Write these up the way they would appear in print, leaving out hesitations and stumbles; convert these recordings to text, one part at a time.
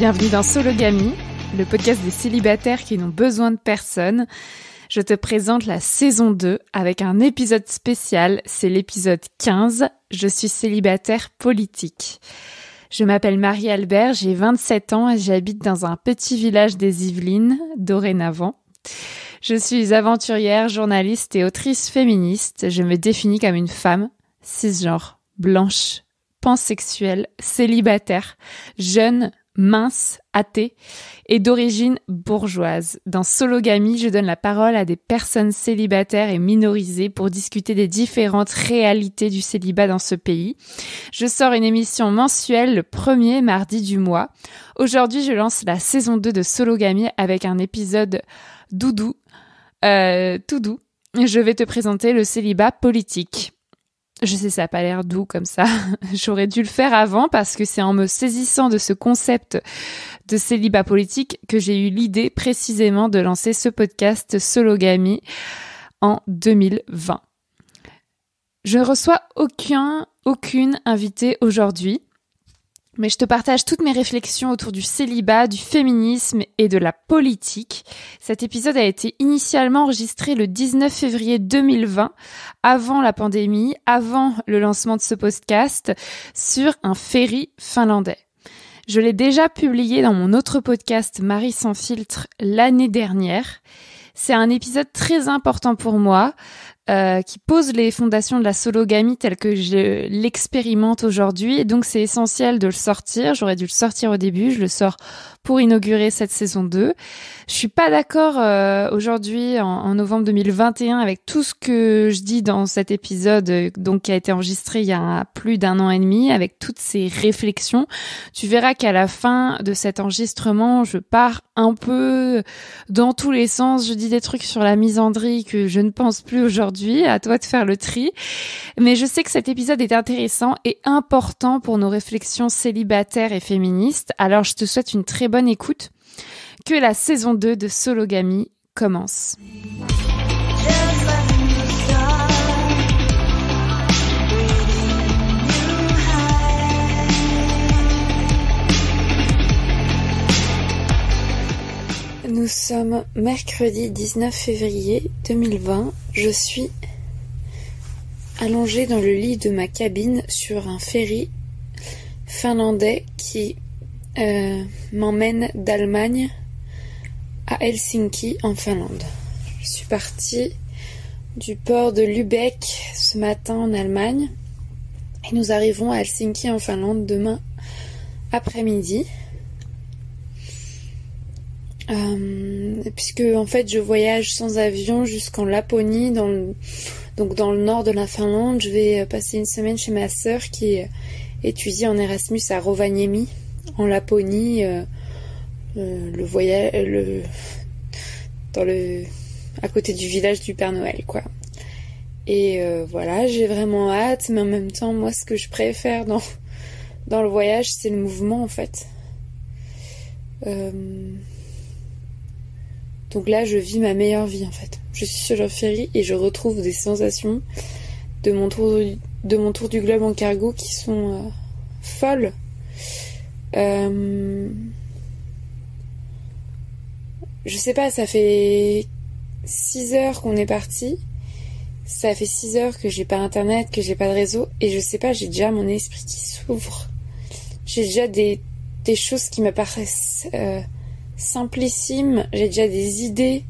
Bienvenue dans Sologamy, le podcast des célibataires qui n'ont besoin de personne. Je te présente la saison 2 avec un épisode spécial, c'est l'épisode 15. Je suis célibataire politique. Je m'appelle Marie-Albert, j'ai 27 ans et j'habite dans un petit village des Yvelines, dorénavant. Je suis aventurière, journaliste et autrice féministe. Je me définis comme une femme, cisgenre, blanche, pansexuelle, célibataire, jeune, mince, athée et d'origine bourgeoise. Dans Sologamy, je donne la parole à des personnes célibataires et minorisées pour discuter des différentes réalités du célibat dans ce pays. Je sors une émission mensuelle le premier mardi du mois. Aujourd'hui, je lance la saison 2 de Sologamy avec un épisode tout doux. Je vais te présenter le célibat politique. Je sais, ça n'a pas l'air doux comme ça. J'aurais dû le faire avant parce que c'est en me saisissant de ce concept de célibat politique que j'ai eu l'idée précisément de lancer ce podcast Sologamy en 2020. Je ne reçois aucune invitée aujourd'hui, mais je te partage toutes mes réflexions autour du célibat, du féminisme et de la politique. Cet épisode a été initialement enregistré le 19 février 2020, avant la pandémie, avant le lancement de ce podcast, sur un ferry finlandais. Je l'ai déjà publié dans mon autre podcast Marie sans filtre l'année dernière. C'est un épisode très important pour moi, qui pose les fondations de la sologamy telle que je l'expérimente aujourd'hui. Et donc, c'est essentiel de le sortir. J'aurais dû le sortir au début. Je le sors pour inaugurer cette saison 2. Je suis pas d'accord aujourd'hui, en novembre 2021, avec tout ce que je dis dans cet épisode, donc qui a été enregistré il y a plus d'1 an et demi, avec toutes ces réflexions. Tu verras qu'à la fin de cet enregistrement, je pars un peu dans tous les sens. Je dis des trucs sur la misandrie que je ne pense plus aujourd'hui. À toi de faire le tri. Mais je sais que cet épisode est intéressant et important pour nos réflexions célibataires et féministes. Alors, je te souhaite une très bonne écoute. Que la saison 2 de Sologamy commence. Nous sommes mercredi 19 février 2020. Je suis allongée dans le lit de ma cabine sur un ferry finlandais qui m'emmène d'Allemagne à Helsinki en Finlande. Je suis partie du port de Lübeck ce matin en Allemagne et nous arrivons à Helsinki en Finlande demain après-midi. Puisque en fait je voyage sans avion jusqu'en Laponie, dans le nord de la Finlande. Je vais passer une semaine chez ma sœur qui étudie en Erasmus à Rovaniemi en Laponie, à côté du village du Père Noël, quoi. Et voilà, j'ai vraiment hâte, mais en même temps, moi, ce que je préfère dans le voyage, c'est le mouvement, en fait. Donc là, je vis ma meilleure vie, en fait. Je suis sur le ferry et je retrouve des sensations de mon tour du globe en cargo qui sont folles. Je sais pas, ça fait 6 heures qu'on est parti. Ça fait 6 heures que j'ai pas internet, que j'ai pas de réseau. Et je sais pas, j'ai déjà mon esprit qui s'ouvre. J'ai déjà des choses qui m'apparaissent simplissimes. J'ai déjà des idées,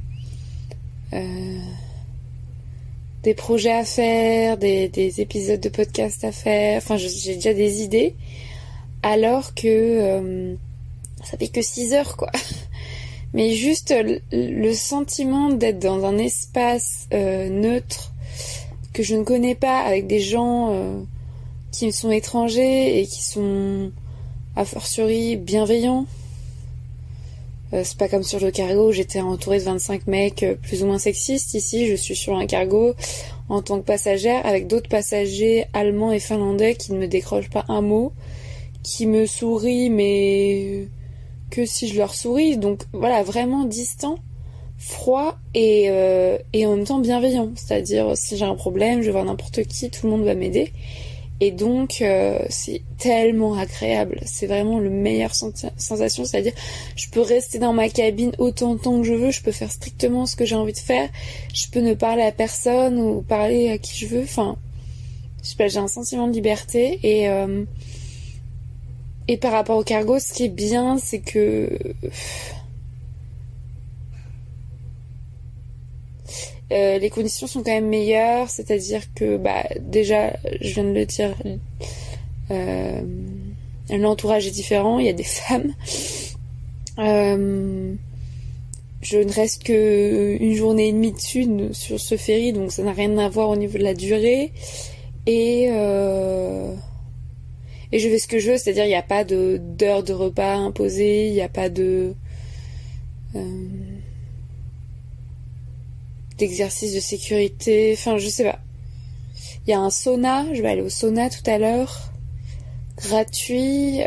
des projets à faire, des épisodes de podcast à faire. Enfin, j'ai déjà des idées. Alors que ça fait que 6 heures, quoi. Mais juste le sentiment d'être dans un espace neutre que je ne connais pas, avec des gens qui me sont étrangers et qui sont a fortiori bienveillants. C'est pas comme sur le cargo où j'étais entourée de 25 mecs plus ou moins sexistes. Ici, je suis sur un cargo en tant que passagère avec d'autres passagers allemands et finlandais qui ne me décrochent pas un mot, qui me sourient mais que si je leur souris. Donc voilà, vraiment distant, froid et en même temps bienveillant. C'est-à-dire, si j'ai un problème, je vais voir n'importe qui, tout le monde va m'aider. Et donc, c'est tellement agréable. C'est vraiment le meilleure sensation. C'est-à-dire, je peux rester dans ma cabine autant de temps que je veux. Je peux faire strictement ce que j'ai envie de faire. Je peux ne parler à personne ou parler à qui je veux. Enfin, je sais pas, j'ai un sentiment de liberté. Et par rapport au cargo, ce qui est bien, c'est que... les conditions sont quand même meilleures, c'est-à-dire que déjà, je viens de le dire, l'entourage est différent, il y a des femmes. Je ne reste que une journée et demie dessus sur ce ferry, donc ça n'a rien à voir au niveau de la durée. Et je fais ce que je veux, c'est-à-dire il n'y a pas d'heure de repas imposée, il n'y a pas d'exercice de sécurité, enfin je sais pas. Il y a un sauna, je vais aller au sauna tout à l'heure, gratuit.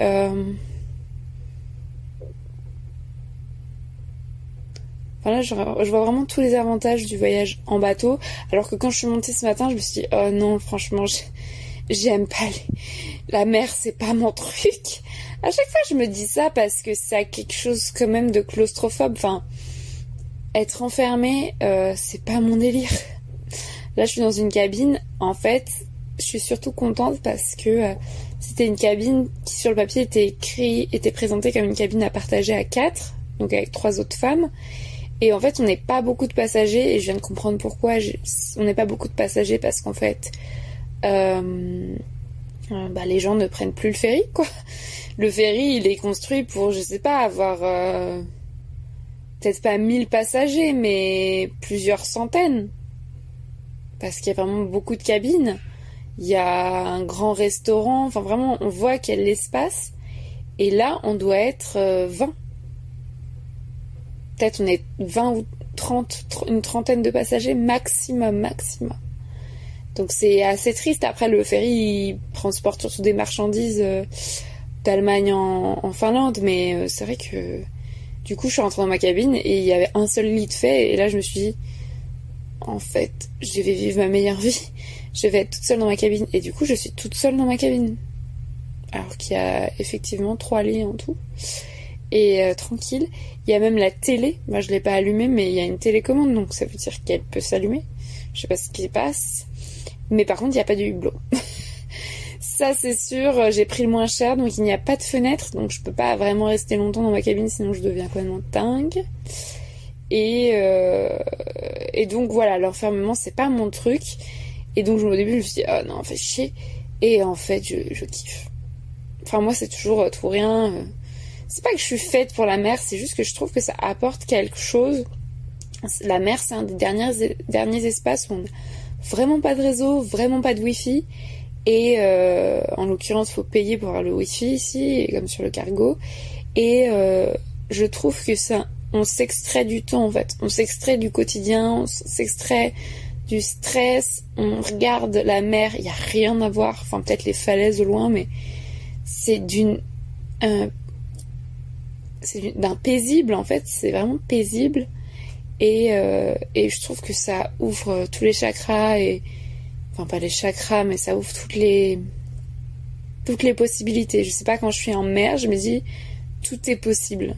Voilà, je vois vraiment tous les avantages du voyage en bateau, alors que quand je suis montée ce matin, je me suis dit oh non, franchement, j'aime pas la mer, c'est pas mon truc. À chaque fois, je me dis ça parce que ça a quelque chose quand même de claustrophobe. Enfin, être enfermée, c'est pas mon délire. Là, je suis dans une cabine. En fait, je suis surtout contente parce que c'était une cabine qui, sur le papier, était présentée comme une cabine à partager à 4, donc avec 3 autres femmes. Et en fait, on n'est pas beaucoup de passagers, et je viens de comprendre pourquoi. On n'est pas beaucoup de passagers parce qu'en fait, les gens ne prennent plus le ferry, quoi. Le ferry, il est construit pour, je sais pas, avoir peut-être pas 1000 passagers, mais plusieurs centaines. Parce qu'il y a vraiment beaucoup de cabines. Il y a un grand restaurant, enfin vraiment, on voit qu'il y a de l'espace. Et là, on doit être 20. Peut-être on est 20 ou 30, une trentaine de passagers maximum. Donc c'est assez triste. Après, le ferry il transporte surtout des marchandises d'Allemagne en Finlande, mais c'est vrai que du coup je suis rentrée dans ma cabine et il y avait un seul lit de fait, et là je me suis dit en fait je vais vivre ma meilleure vie, je vais être toute seule dans ma cabine, et du coup je suis toute seule dans ma cabine alors qu'il y a effectivement 3 lits en tout, et tranquille. Il y a même la télé, moi je l'ai pas allumée, mais il y a une télécommande, donc ça veut dire qu'elle peut s'allumer. Je sais pas ce qui se passe, mais par contre il n'y a pas de hublot. Ça c'est sûr, j'ai pris le moins cher, donc il n'y a pas de fenêtre, donc je peux pas vraiment rester longtemps dans ma cabine, sinon je deviens complètement dingue. Et donc voilà, l'enfermement c'est pas mon truc, et donc au début je me suis dit oh non, fais chier, et en fait je kiffe. Enfin moi c'est toujours tout rien. C'est pas que je suis faite pour la mer, c'est juste que je trouve que ça apporte quelque chose. La mer, c'est un des derniers espaces où on n'a vraiment pas de réseau, vraiment pas de wifi. Et en l'occurrence, il faut payer pour avoir le wifi ici, comme sur le cargo. Et je trouve que ça, on s'extrait du temps en fait. On s'extrait du quotidien, on s'extrait du stress. On regarde la mer, il n'y a rien à voir. Enfin, peut-être les falaises au loin, mais c'est d'un paisible en fait, c'est vraiment paisible, et je trouve que ça ouvre tous les chakras, et enfin pas les chakras, mais ça ouvre toutes les possibilités. Je sais pas, quand je suis en mer, je me dis tout est possible,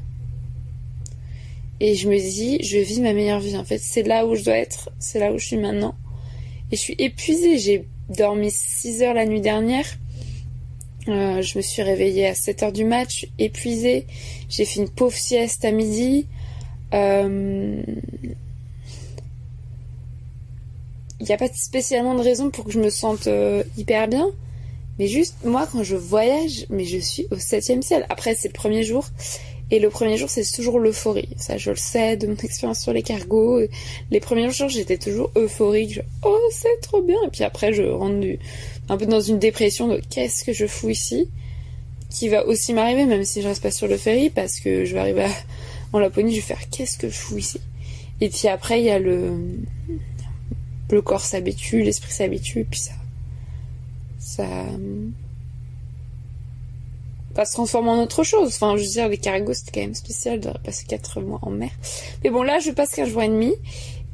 et je me dis je vis ma meilleure vie en fait, c'est là où je dois être, c'est là où je suis maintenant, et je suis épuisée. J'ai dormi 6 heures la nuit dernière. Je me suis réveillée à 7h du mat, je suis épuisée. J'ai fait une pauvre sieste à midi. Il n'y a pas spécialement de raison pour que je me sente hyper bien. Mais juste, moi, quand je voyage, mais je suis au 7e ciel. Après, c'est le premier jour. Et le premier jour, c'est toujours l'euphorie. Ça, je le sais de mon expérience sur les cargos. Les premiers jours, j'étais toujours euphorique. Oh, c'est trop bien. Et puis après, je rentre un peu dans une dépression de qu'est-ce que je fous ici, qui va aussi m'arriver même si je reste pas sur le ferry, parce que je vais arriver en Laponie, je vais faire qu'est-ce que je fous ici. Et puis après il y a le corps s'habitue, l'esprit s'habitue, et puis ça se transforme en autre chose. Enfin, je veux dire, les cargos c'était quand même spécial de passer 4 mois en mer, mais bon, là je passe 15 jours et demi,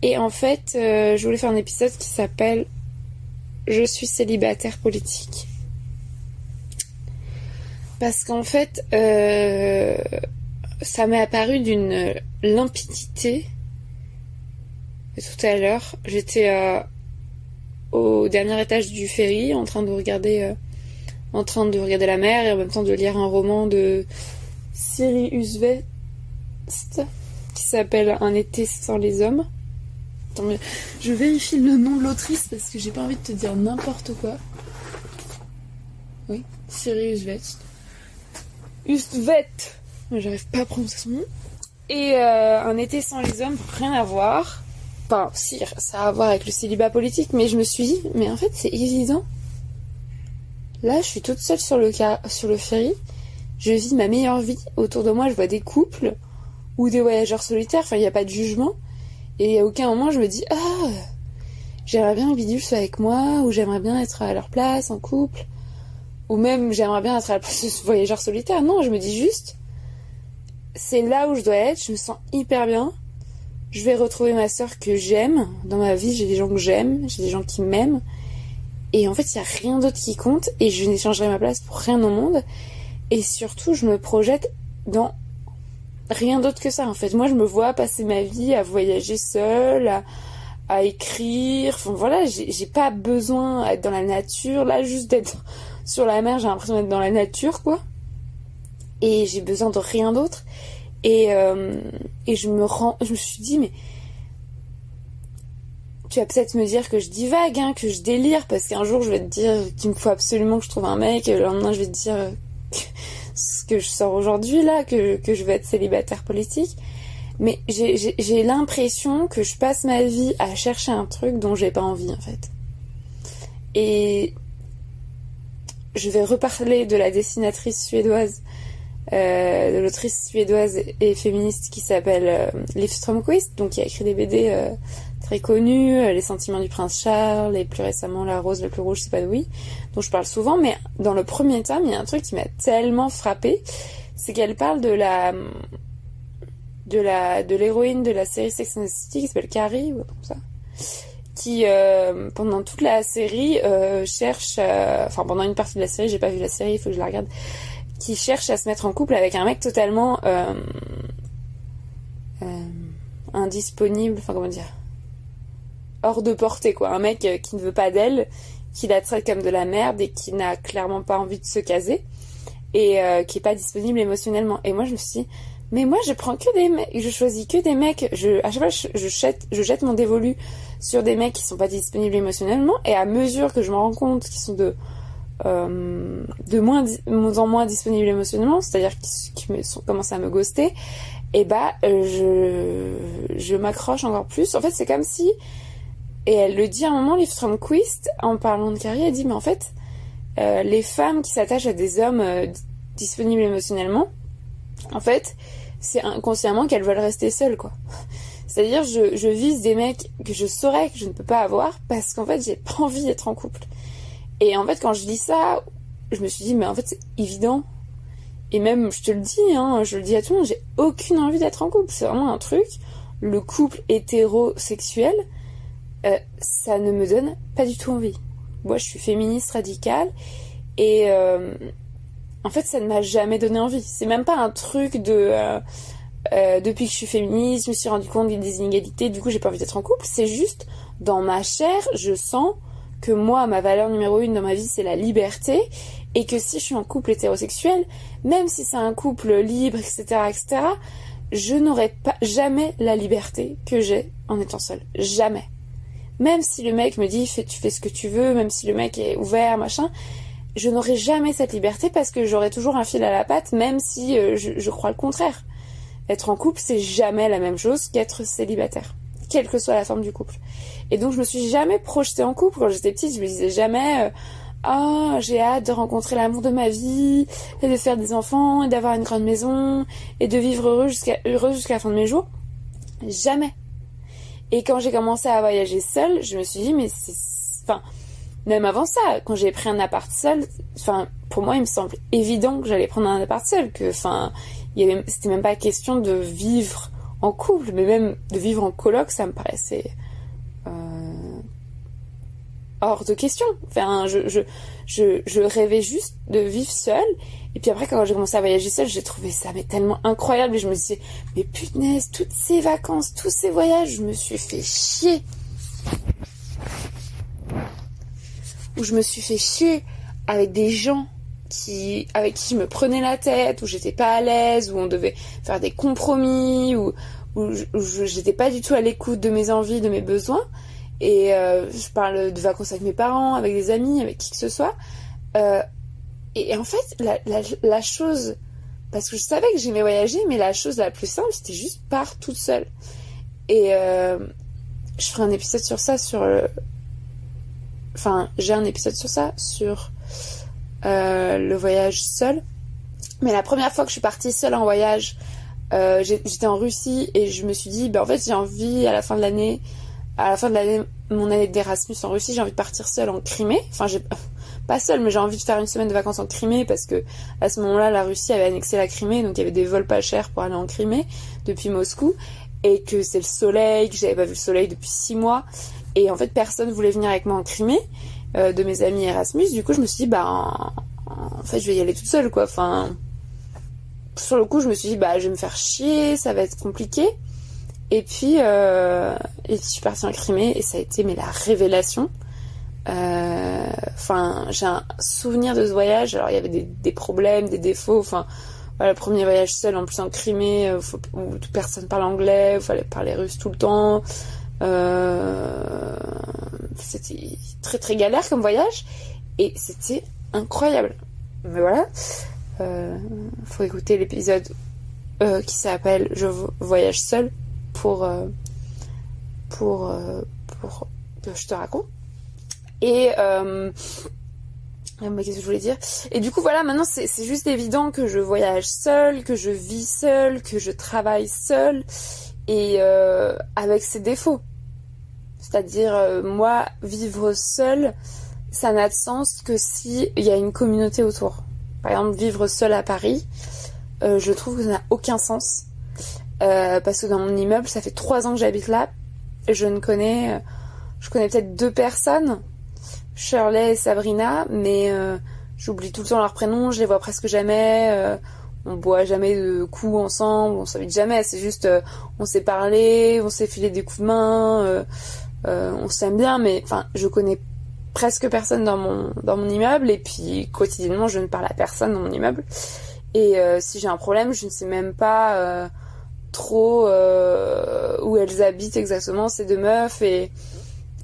et en fait je voulais faire un épisode qui s'appelle Je suis célibataire politique. Parce qu'en fait, ça m'est apparu d'une limpidité. Et tout à l'heure, j'étais au dernier étage du ferry en train de regarder la mer et en même temps de lire un roman de Siri Husvest qui s'appelle Un été sans les hommes. Attends, mais je vérifie le nom de l'autrice parce que j'ai pas envie de te dire n'importe quoi. Oui, Siri Husvest. Husvest. J'arrive pas à prononcer son nom. Et Un été sans les hommes, rien à voir. Enfin, si, ça a à voir avec le célibat politique, mais je me suis dit, mais en fait, c'est évident. Là, je suis toute seule sur le ferry. Je vis ma meilleure vie. Autour de moi, je vois des couples ou des voyageurs solitaires. Enfin, il n'y a pas de jugement. Et à aucun moment, je me dis, ah, j'aimerais bien que Bidule soit avec moi, ou j'aimerais bien être à leur place, en couple. Ou même, j'aimerais bien être à la place de ce voyageur solitaire. Non, je me dis juste, c'est là où je dois être. Je me sens hyper bien. Je vais retrouver ma sœur que j'aime. Dans ma vie, j'ai des gens que j'aime, j'ai des gens qui m'aiment. Et en fait, il n'y a rien d'autre qui compte. Et je n'échangerai ma place pour rien au monde. Et surtout, je me projette dans rien d'autre que ça. En fait, moi, je me vois passer ma vie à voyager seule, à écrire. Enfin, voilà, j'ai pas besoin d'être dans la nature. Là, juste d'être sur la mer, j'ai l'impression d'être dans la nature, quoi. Et j'ai besoin de rien d'autre. Et je me suis dit, mais tu vas peut-être me dire que je divague, hein, que je délire, parce qu'un jour je vais te dire qu'il me faut absolument que je trouve un mec, et le lendemain je vais te dire ce que je sors aujourd'hui là, que je veux être célibataire politique. Mais j'ai l'impression que je passe ma vie à chercher un truc dont j'ai pas envie, en fait. Et je vais reparler de la dessinatrice suédoise, de l'autrice suédoise et féministe qui s'appelle Liv Strömquist, donc qui a écrit des BD très connus, Les sentiments du prince Charles, et plus récemment La rose la plus rouge s'épanouit, dont je parle souvent. Mais dans le premier tome, il y a un truc qui m'a tellement frappée, c'est qu'elle parle de l'héroïne de la série Sex and the City qui s'appelle Carrie, ou comme ça, qui pendant toute la série cherche, enfin pendant une partie de la série, j'ai pas vu la série, il faut que je la regarde, qui cherche à se mettre en couple avec un mec totalement indisponible, enfin comment dire, hors de portée, quoi. Un mec qui ne veut pas d'elle, qui la traite comme de la merde et qui n'a clairement pas envie de se caser et qui est pas disponible émotionnellement. Et moi je me suis dit, mais moi je prends que des mecs, je choisis que des mecs, à chaque fois je jette mon dévolu sur des mecs qui sont pas disponibles émotionnellement, et à mesure que je me rends compte qu'ils sont de moins en moins disponibles émotionnellement, c'est-à-dire qu'ils commencent à me ghoster, et je m'accroche encore plus. En fait, c'est comme si, et elle le dit à un moment, Liv Strömquist, en parlant de Carrie, elle dit, mais en fait, les femmes qui s'attachent à des hommes disponibles émotionnellement, en fait, c'est inconsciemment qu'elles veulent rester seules, quoi. C'est-à-dire, je vise des mecs que je saurais que je ne peux pas avoir parce qu'en fait, j'ai pas envie d'être en couple. Et en fait, quand je lis ça, je me suis dit, mais en fait, c'est évident. Et même, je te le dis, hein, je le dis à tout le monde, j'ai aucune envie d'être en couple. C'est vraiment un truc. Le couple hétérosexuel, ça ne me donne pas du tout envie. Moi, je suis féministe radicale. Et en fait, ça ne m'a jamais donné envie. C'est même pas un truc de... depuis que je suis féministe, je me suis rendu compte des inégalités, du coup, j'ai pas envie d'être en couple. C'est juste, dans ma chair, je sens que moi, ma valeur numéro 1 dans ma vie, c'est la liberté, et que si je suis en couple hétérosexuel, même si c'est un couple libre, etc., etc., je n'aurai pas jamais la liberté que j'ai en étant seule. Jamais. Même si le mec me dit, tu fais ce que tu veux, même si le mec est ouvert, machin, je n'aurai jamais cette liberté parce que j'aurai toujours un fil à la patte, même si je crois le contraire. Être en couple, c'est jamais la même chose qu'être célibataire, quelle que soit la forme du couple. Et donc je me suis jamais projetée en couple. Quand j'étais petite, je me disais jamais j'ai hâte de rencontrer l'amour de ma vie et de faire des enfants et d'avoir une grande maison et de vivre heureuse jusqu'à la fin de mes jours. Jamais. Et quand j'ai commencé à voyager seule, je me suis dit, mais enfin, même avant ça, quand j'ai pris un appart seul, enfin, pour moi, il me semble évident que j'allais prendre un appart seul, que, enfin, c'était même pas question de vivre en couple, mais même de vivre en coloc, ça me paraissait hors de question. Enfin, je rêvais juste de vivre seule Et puis après, quand j'ai commencé à voyager seule, j'ai trouvé ça mais tellement incroyable. Et je me disais, mais punaise, toutes ces vacances, tous ces voyages, je me suis fait chier. Où je me suis fait chier avec des gens avec qui je me prenais la tête, où j'étais pas à l'aise, où on devait faire des compromis, où j'étais pas du tout à l'écoute de mes envies, de mes besoins. Et je parle de vacances avec mes parents, avec des amis, avec qui que ce soit. Et en fait, la chose... Parce que je savais que j'aimais voyager, mais la chose la plus simple, c'était juste pars toute seule. Et je ferai un épisode sur ça, Enfin, j'ai un épisode sur ça, sur le voyage seul. Mais la première fois que je suis partie seule en voyage, j'étais en Russie et je me suis dit, en fait, j'ai envie, à la fin de l'année, mon année d'Erasmus en Russie, j'ai envie de partir seule en Crimée. Enfin, pas seule, mais j'ai envie de faire une semaine de vacances en Crimée parce que à ce moment-là, la Russie avait annexé la Crimée, donc il y avait des vols pas chers pour aller en Crimée depuis Moscou, et que c'est le soleil, que j'avais pas vu le soleil depuis 6 mois, et en fait personne voulait venir avec moi en Crimée, de mes amis Erasmus. Du coup, je me suis dit, en fait, je vais y aller toute seule, quoi. Enfin, sur le coup, je me suis dit, je vais me faire chier, ça va être compliqué. Et puis je suis partie en Crimée et ça a été la révélation. Enfin, j'ai un souvenir de ce voyage. Alors il y avait des problèmes, des défauts. Enfin, voilà, le premier voyage seul en plus en Crimée, où personne parle anglais, il fallait parler russe tout le temps. C'était très très galère comme voyage et c'était incroyable. Mais voilà, faut écouter l'épisode qui s'appelle Je voyage seul pour que je te raconte. Et qu'est-ce que je voulais dire? Et du coup voilà, maintenant c'est juste évident que je voyage seule, que je vis seule, que je travaille seule, et avec ses défauts. C'est-à-dire moi, vivre seule, ça n'a de sens que si il y a une communauté autour. Par exemple, vivre seule à Paris, je trouve que ça n'a aucun sens. Parce que dans mon immeuble, ça fait 3 ans que j'habite là, et je connais peut-être 2 personnes, Shirley et Sabrina, mais j'oublie tout le temps leurs prénoms, je les vois presque jamais, on boit jamais de coups ensemble, on s'invite jamais, c'est juste on s'est parlé, on s'est filé des coups de main, on s'aime bien, mais enfin je connais presque personne dans mon immeuble, et puis quotidiennement je ne parle à personne dans mon immeuble, et si j'ai un problème, je ne sais même pas trop où elles habitent exactement, ces 2 meufs, et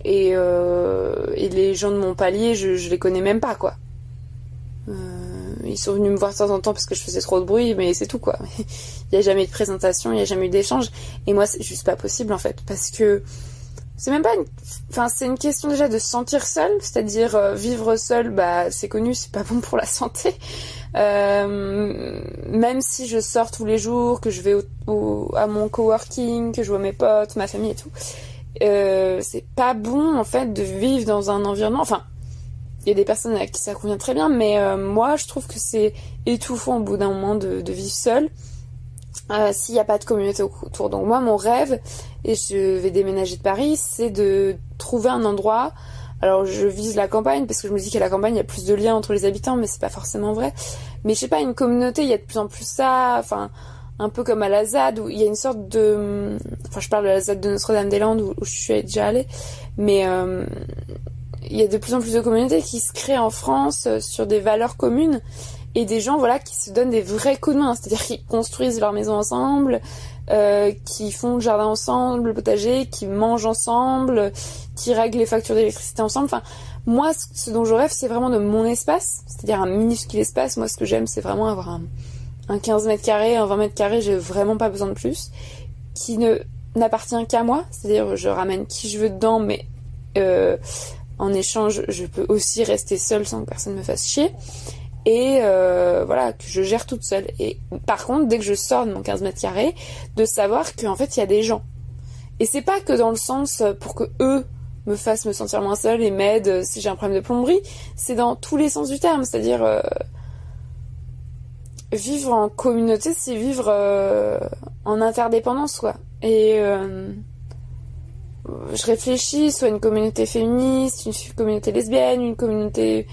les gens de mon palier, je les connais même pas, quoi. Ils sont venus me voir de temps en temps parce que je faisais trop de bruit, mais c'est tout, quoi. Il n'y a jamais eu de présentation, il n'y a jamais eu d'échange, et moi c'est juste pas possible en fait, parce que c'est même pas c'est une question déjà de se sentir seul, c'est-à-dire vivre seul, c'est connu, c'est pas bon pour la santé. Même si je sors tous les jours, que je vais à mon coworking, que je vois mes potes, ma famille et tout, c'est pas bon en fait de vivre dans un environnement. Enfin, il y a des personnes à qui ça convient très bien, mais moi je trouve que c'est étouffant au bout d'un moment de vivre seul. S'il n'y a pas de communauté autour. Donc moi, mon rêve, et je vais déménager de Paris, c'est de trouver un endroit. Alors je vise la campagne parce que je me dis qu'à la campagne il y a plus de liens entre les habitants, mais c'est pas forcément vrai. Mais je sais pas, une communauté, il y a de plus en plus ça, enfin un peu comme à la ZAD, où il y a une sorte de... Enfin je parle de la ZAD de Notre-Dame-des-Landes où je suis déjà allée, mais il y a de plus en plus de communautés qui se créent en France sur des valeurs communes, et des gens qui se donnent des vrais coups de main, c'est-à-dire qu'ils construisent leur maison ensemble, qui font le jardin ensemble, le potager, qui mangent ensemble, qui règlent les factures d'électricité ensemble. Enfin, moi, ce dont je rêve, c'est vraiment de mon espace, c'est-à-dire un minuscule espace. Moi, ce que j'aime, c'est vraiment avoir un 15 mètres carrés, un 20 mètres carrés, j'ai vraiment pas besoin de plus, qui n'appartient qu'à moi, c'est-à-dire je ramène qui je veux dedans, mais en échange, je peux aussi rester seule sans que personne me fasse chier. Et que je gère toute seule. Et par contre, dès que je sors de mon 15 mètres carrés, de savoir qu'en fait il y a des gens, et c'est pas que dans le sens pour que eux me fassent me sentir moins seule et m'aident si j'ai un problème de plomberie, c'est dans tous les sens du terme, c'est-à-dire vivre en communauté, c'est vivre en interdépendance, quoi. Et je réfléchis, soit une communauté féministe, une communauté lesbienne, une communauté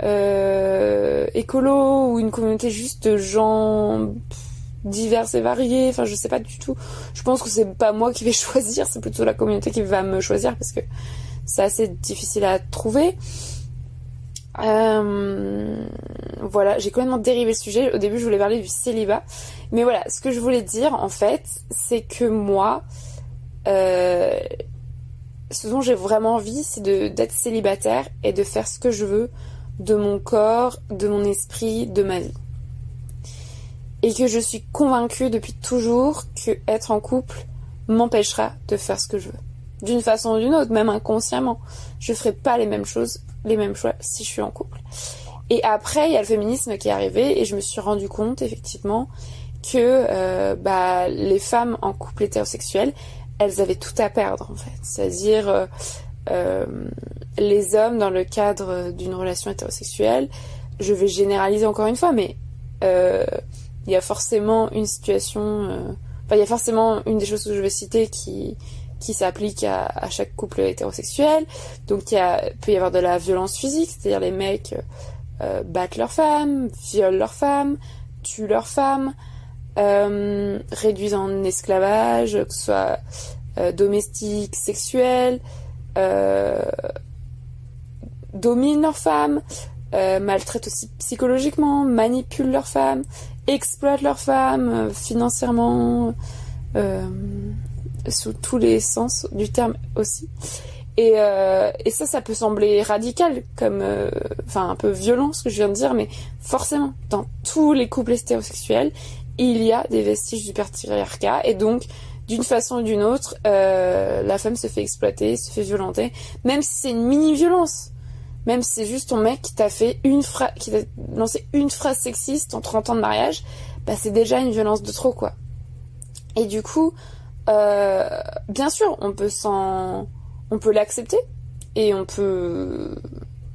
écolo ou une communauté juste de gens divers et variés. Enfin, je sais pas du tout. Je pense que c'est pas moi qui vais choisir, c'est plutôt la communauté qui va me choisir parce que c'est assez difficile à trouver. Voilà, j'ai complètement dérivé le sujet. Au début, je voulais parler du célibat. Mais voilà, ce que je voulais dire, en fait, c'est que moi, ce dont j'ai vraiment envie, c'est d'être célibataire et de faire ce que je veux de mon corps, de mon esprit, de ma vie. Et que je suis convaincue depuis toujours que être en couple m'empêchera de faire ce que je veux. D'une façon ou d'une autre, même inconsciemment. Je ferai pas les mêmes choses, les mêmes choix si je suis en couple. Et après, il y a le féminisme qui est arrivé et je me suis rendu compte, effectivement, que les femmes en couple hétérosexuel, elles avaient tout à perdre, en fait. C'est-à-dire, les hommes, dans le cadre d'une relation hétérosexuelle, je vais généraliser encore une fois, mais il y a forcément une situation... il y a forcément une des choses que je vais citer qui s'applique à chaque couple hétérosexuel. Donc peut y avoir de la violence physique, c'est-à-dire les mecs battent leurs femmes, violent leurs femmes, tuent leurs femmes, réduisent en esclavage, que ce soit domestique, sexuel, dominent leurs femmes, maltraitent aussi psychologiquement, manipulent leurs femmes, exploitent leurs femmes financièrement, sous tous les sens du terme aussi. Et ça peut sembler radical, comme un peu violent ce que je viens de dire, mais forcément, dans tous les couples hétérosexuels, il y a des vestiges du patriarcat, et donc, d'une façon ou d'une autre, la femme se fait exploiter, se fait violenter, même si c'est une mini-violence. Même si c'est juste ton mec qui t'a lancé une phrase sexiste en 30 ans de mariage, c'est déjà une violence de trop, quoi. Et du coup, bien sûr, on peut l'accepter et on peut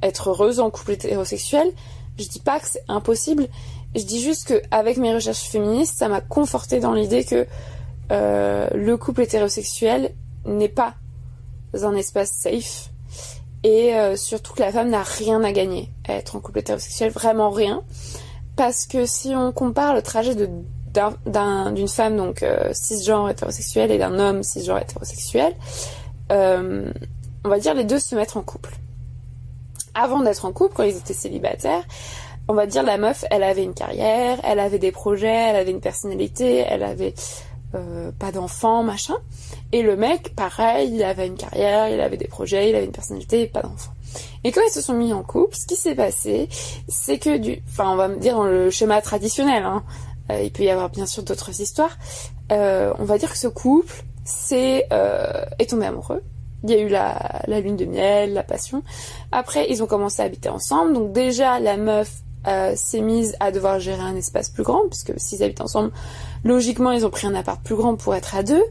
être heureuse en couple hétérosexuel. Je dis pas que c'est impossible. Je dis juste que avec mes recherches féministes, ça m'a confortée dans l'idée que le couple hétérosexuel n'est pas un espace safe. Et surtout que la femme n'a rien à gagner à être en couple hétérosexuel, vraiment rien. Parce que si on compare le trajet d'une femme donc cisgenre hétérosexuelle et d'un homme cisgenre hétérosexuel, on va dire les deux se mettre en couple. Avant d'être en couple, quand ils étaient célibataires, on va dire la meuf, elle avait une carrière, elle avait des projets, elle avait une personnalité, elle avait pas d'enfants, machin. Et le mec, pareil, il avait une carrière, il avait des projets, il avait une personnalité, pas d'enfants. Et quand ils se sont mis en couple, ce qui s'est passé, c'est que on va me dire dans le schéma traditionnel, hein, il peut y avoir bien sûr d'autres histoires, on va dire que ce couple est tombé amoureux. Il y a eu la lune de miel, la passion. Après, ils ont commencé à habiter ensemble. Donc déjà, la meuf s'est mise à devoir gérer un espace plus grand, puisque s'ils habitent ensemble, logiquement, ils ont pris un appart plus grand pour être à deux.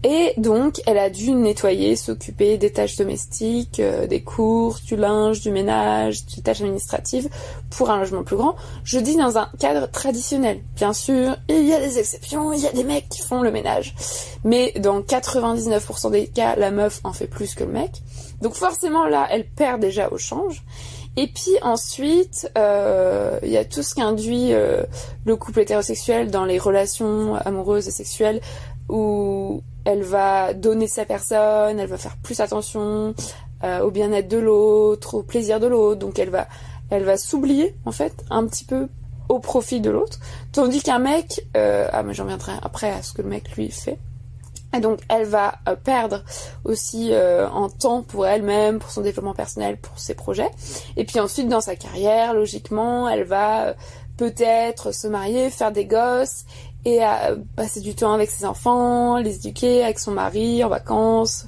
Et donc, elle a dû nettoyer, s'occuper des tâches domestiques, des courses, du linge, du ménage, des tâches administratives pour un logement plus grand. Je dis dans un cadre traditionnel. Bien sûr, il y a des exceptions, il y a des mecs qui font le ménage. Mais dans 99% des cas, la meuf en fait plus que le mec. Donc forcément, là, elle perd déjà au change. Et puis ensuite, il y a tout ce qui induit le couple hétérosexuel dans les relations amoureuses et sexuelles où elle va donner sa personne, elle va faire plus attention au bien-être de l'autre, au plaisir de l'autre. Donc elle va s'oublier en fait un petit peu au profit de l'autre. Tandis qu'un mec, mais j'en reviendrai après à ce que le mec lui fait. Et donc elle va perdre aussi en temps pour elle-même, pour son développement personnel, pour ses projets. Et puis ensuite dans sa carrière, logiquement, elle va peut-être se marier, faire des gosses et passer du temps avec ses enfants, les éduquer avec son mari, en vacances,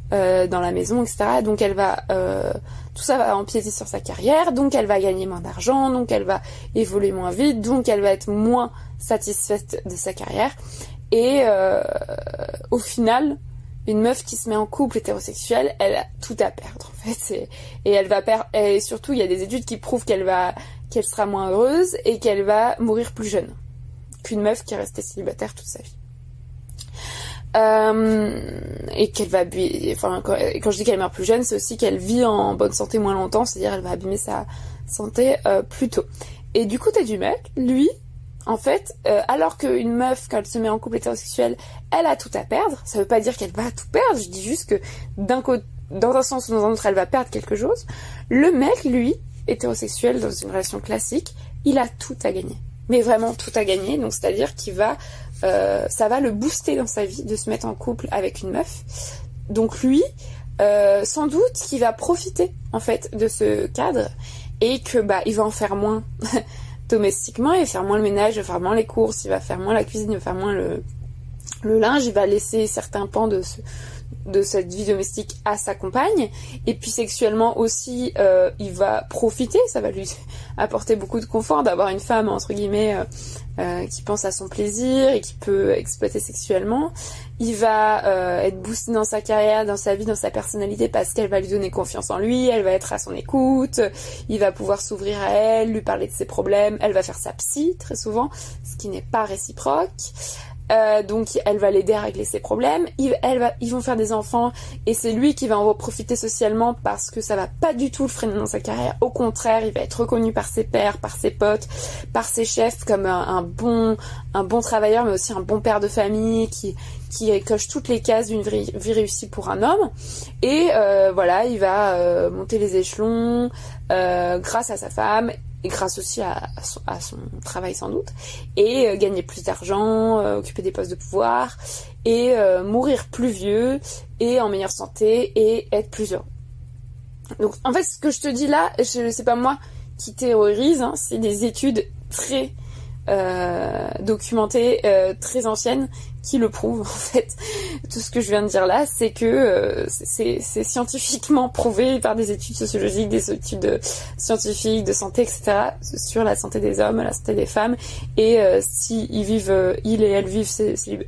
dans la maison, etc. Donc elle va... tout ça va empiéter sur sa carrière, donc elle va gagner moins d'argent, donc elle va évoluer moins vite, donc elle va être moins satisfaite de sa carrière. Et au final, une meuf qui se met en couple hétérosexuel, elle a tout à perdre en fait. Et elle va perdre. Et surtout, il y a des études qui prouvent qu'elle sera moins heureuse et qu'elle va mourir plus jeune qu'une meuf qui est restée célibataire toute sa vie. Et qu'elle va enfin quand je dis qu'elle meurt plus jeune, c'est aussi qu'elle vit en bonne santé moins longtemps, c'est-à-dire elle va abîmer sa santé plus tôt. Et du côté du mec, lui, en fait, alors qu'une meuf, quand elle se met en couple hétérosexuel, elle a tout à perdre. Ça veut pas dire qu'elle va tout perdre, je dis juste que dans un sens ou dans un autre, elle va perdre quelque chose. Le mec, lui, hétérosexuel dans une relation classique, il a tout à gagner. Mais vraiment tout à gagner, donc c'est-à-dire qu'il va ça va le booster dans sa vie de se mettre en couple avec une meuf. Donc lui, sans doute qu'il va profiter en fait de ce cadre et que il va en faire moins domestiquement, il va faire moins le ménage, il va faire moins les courses, il va faire moins la cuisine, il va faire moins le linge, il va laisser certains pans de cette vie domestique à sa compagne, et puis sexuellement aussi il va profiter, ça va lui apporter beaucoup de confort d'avoir une femme entre guillemets qui pense à son plaisir et qui peut exploiter sexuellement. Il va être boosté dans sa carrière, dans sa vie, dans sa personnalité parce qu'elle va lui donner confiance en lui, elle va être à son écoute, il va pouvoir s'ouvrir à elle, lui parler de ses problèmes, elle va faire sa psy très souvent, ce qui n'est pas réciproque. Donc elle va l'aider à régler ses problèmes, ils vont faire des enfants et c'est lui qui va en profiter socialement parce que ça va pas du tout le freiner dans sa carrière, au contraire il va être reconnu par ses pairs, par ses potes, par ses chefs comme un bon travailleur mais aussi un bon père de famille qui coche toutes les cases d'une vie réussie pour un homme et voilà il va monter les échelons grâce à sa femme et grâce aussi à son travail sans doute, et gagner plus d'argent, occuper des postes de pouvoir, et mourir plus vieux, et en meilleure santé, et être plus heureux. Donc en fait ce que je te dis là, c'est pas moi qui théorise, hein, c'est des études très documentées, très anciennes, qui le prouvent en fait. Tout ce que je viens de dire là, c'est que c'est scientifiquement prouvé par des études sociologiques, des études scientifiques de santé, etc. sur la santé des hommes, la santé des femmes, et si ils et elles vivent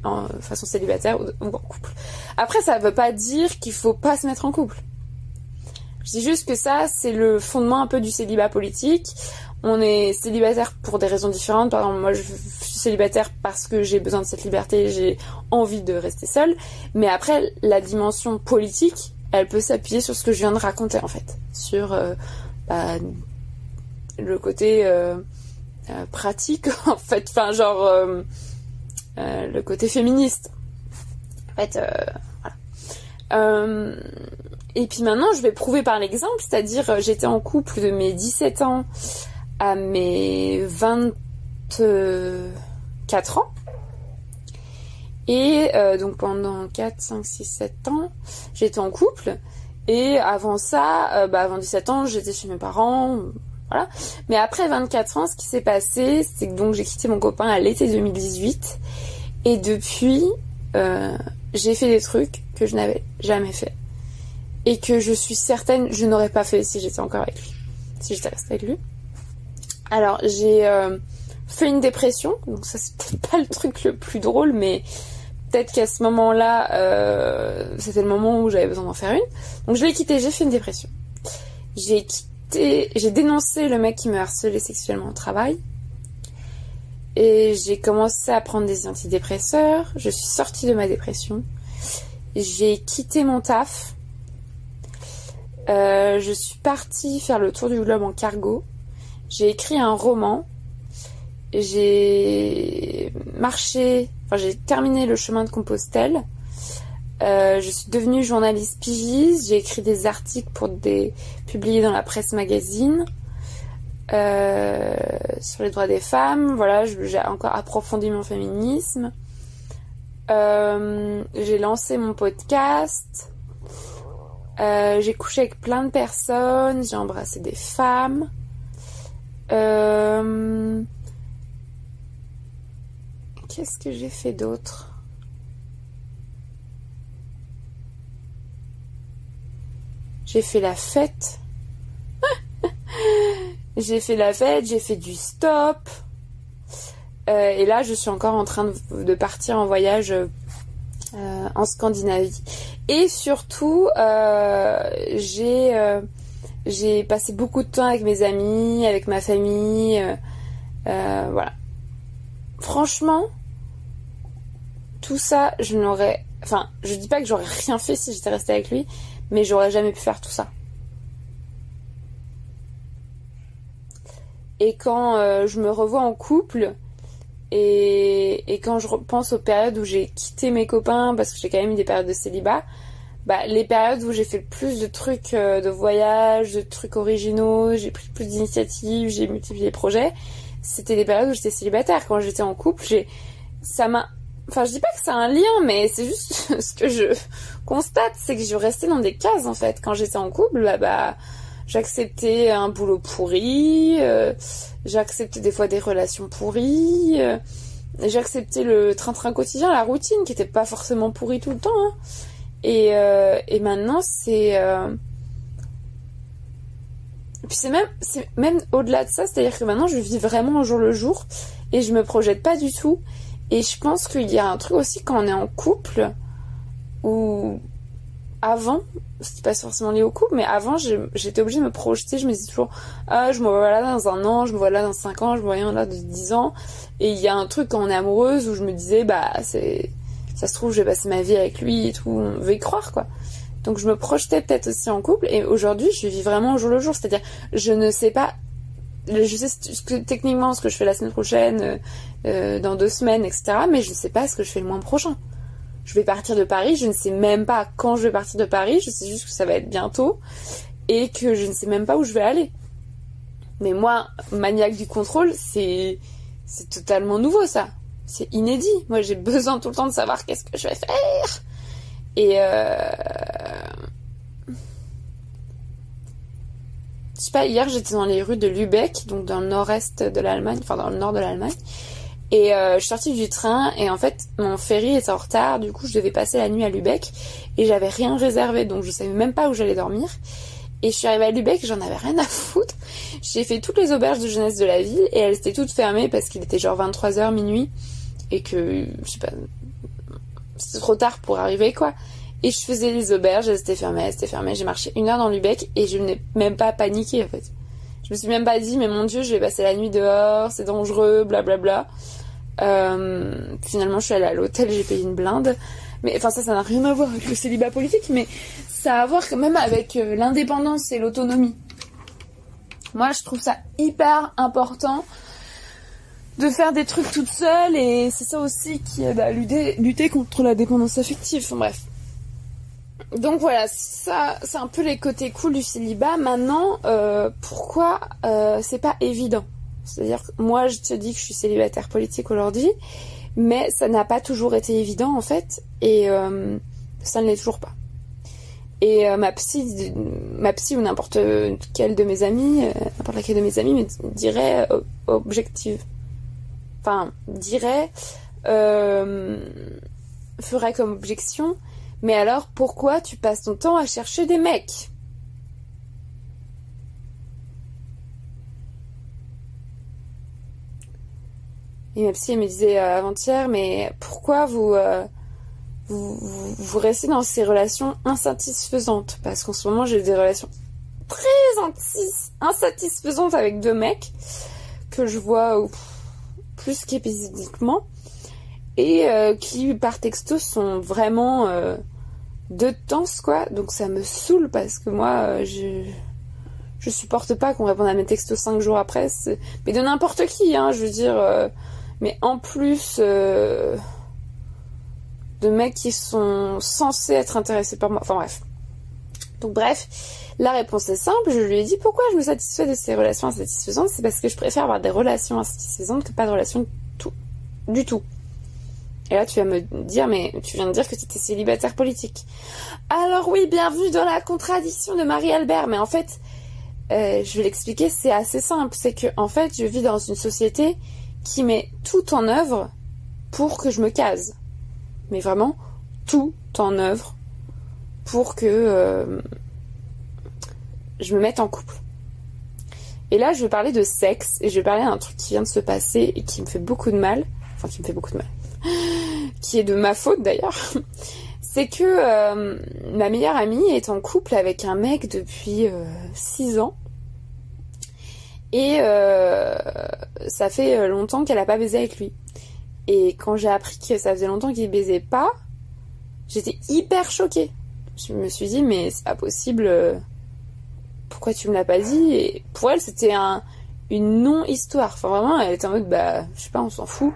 en façon célibataire ou en couple. Après, ça veut pas dire qu'il faut pas se mettre en couple. Je dis juste que ça, c'est le fondement un peu du célibat politique. On est célibataire pour des raisons différentes. Par exemple, moi, je suis célibataire parce que j'ai besoin de cette liberté, j'ai envie de rester seule. Mais après, la dimension politique, elle peut s'appuyer sur ce que je viens de raconter, en fait. Sur le côté pratique, en fait. Enfin, genre, le côté féministe. En fait, voilà. Et puis maintenant, je vais prouver par l'exemple, c'est-à-dire j'étais en couple de mes 17 ans à mes 24 ans. Et donc pendant 4, 5, 6, 7 ans, j'étais en couple. Et avant ça, avant 17 ans, j'étais chez mes parents, voilà. Mais après 24 ans, ce qui s'est passé, c'est que donc j'ai quitté mon copain à l'été 2018. Et depuis, j'ai fait des trucs que je n'avais jamais fait. Et que je suis certaine, je n'aurais pas fait si j'étais encore avec lui. Si j'étais restée avec lui. Alors, j'ai fait une dépression. Donc ça, c'est peut-être pas le truc le plus drôle, mais peut-être qu'à ce moment-là, c'était le moment où j'avais besoin d'en faire une. Donc je l'ai quitté, j'ai fait une dépression. J'ai dénoncé le mec qui me harcelait sexuellement au travail. Et j'ai commencé à prendre des antidépresseurs. Je suis sortie de ma dépression. J'ai quitté mon taf. Je suis partie faire le tour du globe en cargo. J'ai écrit un roman. J'ai terminé le chemin de Compostelle. Je suis devenue journaliste pigiste. J'ai écrit des articles publiés dans la presse magazine sur les droits des femmes. Voilà, j'ai encore approfondi mon féminisme. J'ai lancé mon podcast. J'ai couché avec plein de personnes, j'ai embrassé des femmes. Qu'est-ce que j'ai fait d'autre? J'ai fait la fête. J'ai fait du stop. Et là, je suis encore en train de partir en voyage en Scandinavie. Et surtout, j'ai passé beaucoup de temps avec mes amis, avec ma famille. Voilà. Franchement, tout ça, je n'aurais Enfin, je dis pas que j'aurais rien fait si j'étais restée avec lui, mais j'aurais jamais pu faire tout ça. Et quand je me revois en couple, et quand je repense aux périodes où j'ai quitté mes copains, parce que j'ai quand même eu des périodes de célibat, bah, les périodes où j'ai fait le plus de trucs de voyage, de trucs originaux, j'ai pris plus d'initiatives, j'ai multiplié les projets, c'était des périodes où j'étais célibataire. Quand j'étais en couple, ça m'a... Enfin, je dis pas que c'est un lien, mais c'est juste ce que je constate, c'est que je restais dans des cases, en fait. Quand j'étais en couple, bah j'acceptais un boulot pourri, j'acceptais des fois des relations pourries, j'acceptais le train-train quotidien, la routine, qui était pas forcément pourrie tout le temps, hein. Et maintenant, c'est... Puis c'est même au-delà de ça, c'est-à-dire que maintenant, je vis vraiment au jour le jour, et je me projette pas du tout. Et je pense qu'il y a un truc aussi quand on est en couple, où avant, c'était pas forcément lié au couple, mais avant, j'étais obligée de me projeter, je me disais toujours, ah, je me vois là dans un an, je me vois là dans 5 ans, je me vois là dans 10 ans. Et il y a un truc quand on est amoureuse où je me disais, bah, ça se trouve, je vais passer ma vie avec lui et tout, on veut y croire, quoi. Donc je me projetais peut-être aussi en couple, et aujourd'hui, je vis vraiment au jour le jour, c'est-à-dire, je ne sais pas, je sais techniquement ce que je fais la semaine prochaine, dans 2 semaines, etc., mais je ne sais pas ce que je fais le mois prochain. Je vais partir de Paris, je ne sais même pas quand je vais partir de Paris, je sais juste que ça va être bientôt, et que je ne sais même pas où je vais aller. Mais moi, maniaque du contrôle, c'est totalement nouveau, ça. C'est inédit. Moi, j'ai besoin tout le temps de savoir qu'est-ce que je vais faire. Et je sais pas, hier, j'étais dans les rues de Lübeck, donc dans le nord-est de l'Allemagne, enfin dans le nord de l'Allemagne. Et je suis sortie du train, et en fait, mon ferry était en retard, du coup, je devais passer la nuit à Lübeck, et j'avais rien réservé, donc je savais même pas où j'allais dormir. Et je suis arrivée à Lübeck, j'en avais rien à foutre. J'ai fait toutes les auberges de jeunesse de la ville, et elles étaient toutes fermées parce qu'il était genre 23h minuit, et que, je sais pas, c'était trop tard pour arriver, quoi. Et je faisais les auberges, elles étaient fermées. J'ai marché 1 heure dans Lübeck, et je n'ai même pas paniqué, en fait. Je me suis même pas dit, mais mon Dieu, je vais passer la nuit dehors, c'est dangereux, blablabla. Finalement, je suis allée à l'hôtel, j'ai payé une blinde. Mais enfin, ça n'a rien à voir avec le célibat politique, mais ça a à voir quand même avec l'indépendance et l'autonomie. Moi, je trouve ça hyper important de faire des trucs toute seule, et c'est ça aussi qui aide à lutter contre la dépendance affective. Enfin, bref. Donc voilà, ça, c'est un peu les côtés cool du célibat. Maintenant, pourquoi c'est pas évident? C'est-à-dire que moi, je te dis que je suis célibataire politique aujourd'hui, mais ça n'a pas toujours été évident, en fait, et ça ne l'est toujours pas. Et ma psy ou n'importe laquelle de mes amis me dirait objective. Enfin, ferait comme objection, mais alors pourquoi tu passes ton temps à chercher des mecs? Et ma psy, elle me disait avant-hier, mais pourquoi vous restez dans ces relations insatisfaisantes? Parce qu'en ce moment, j'ai des relations très insatisfaisantes avec 2 mecs que je vois plus qu'épisodiquement, et qui, par texto, sont vraiment de tense, quoi. Donc ça me saoule, parce que moi, je supporte pas qu'on réponde à mes textos 5 jours après. Mais de n'importe qui, hein, je veux dire... mais en plus de mecs qui sont censés être intéressés par moi. Enfin bref. Donc bref, la réponse est simple. Je lui ai dit pourquoi je me satisfais de ces relations insatisfaisantes. C'est parce que je préfère avoir des relations insatisfaisantes que pas de relations du tout. Et là, tu vas me dire, mais tu viens de dire que tu étais célibataire politique. Alors oui, bienvenue dans la contradiction de Marie-Albert. Mais en fait, je vais l'expliquer, c'est assez simple. C'est que, en fait, je vis dans une société qui met tout en œuvre pour que je me case. Mais vraiment, tout en œuvre pour que je me mette en couple. Et là, je vais parler de sexe, et je vais parler d'un truc qui vient de se passer et qui me fait beaucoup de mal. Enfin, qui me fait beaucoup de mal. Qui est de ma faute, d'ailleurs. C'est que ma meilleure amie est en couple avec un mec depuis 6 ans. Et ça fait longtemps qu'elle a pas baisé avec lui. Et quand j'ai appris que ça faisait longtemps qu'il baisait pas, J'étais hyper choquée. Je me suis dit, mais c'est pas possible, pourquoi tu me l'as pas dit? Et pour elle, c'était une non-histoire. Enfin, vraiment, elle était en mode, bah, je sais pas, on s'en fout.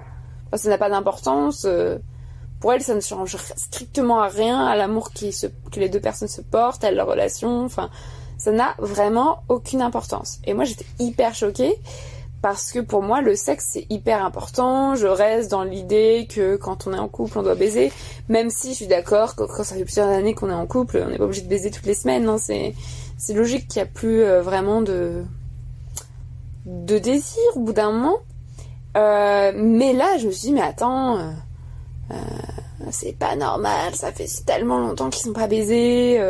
Enfin, ça n'a pas d'importance. Pour elle, ça ne change strictement à rien à l'amour que les deux personnes se portent, à leur relation. Enfin, ça n'a vraiment aucune importance. Et moi, j'étais hyper choquée. Parce que pour moi, le sexe, c'est hyper important. Je reste dans l'idée que quand on est en couple, on doit baiser. Même si je suis d'accord que quand ça fait plusieurs années qu'on est en couple, on n'est pas obligé de baiser toutes les semaines. Non, c'est logique qu'il n'y a plus vraiment de désir au bout d'un moment. Mais là, je me suis dit, mais attends, c'est pas normal. Ça fait tellement longtemps qu'ils sont pas baisés.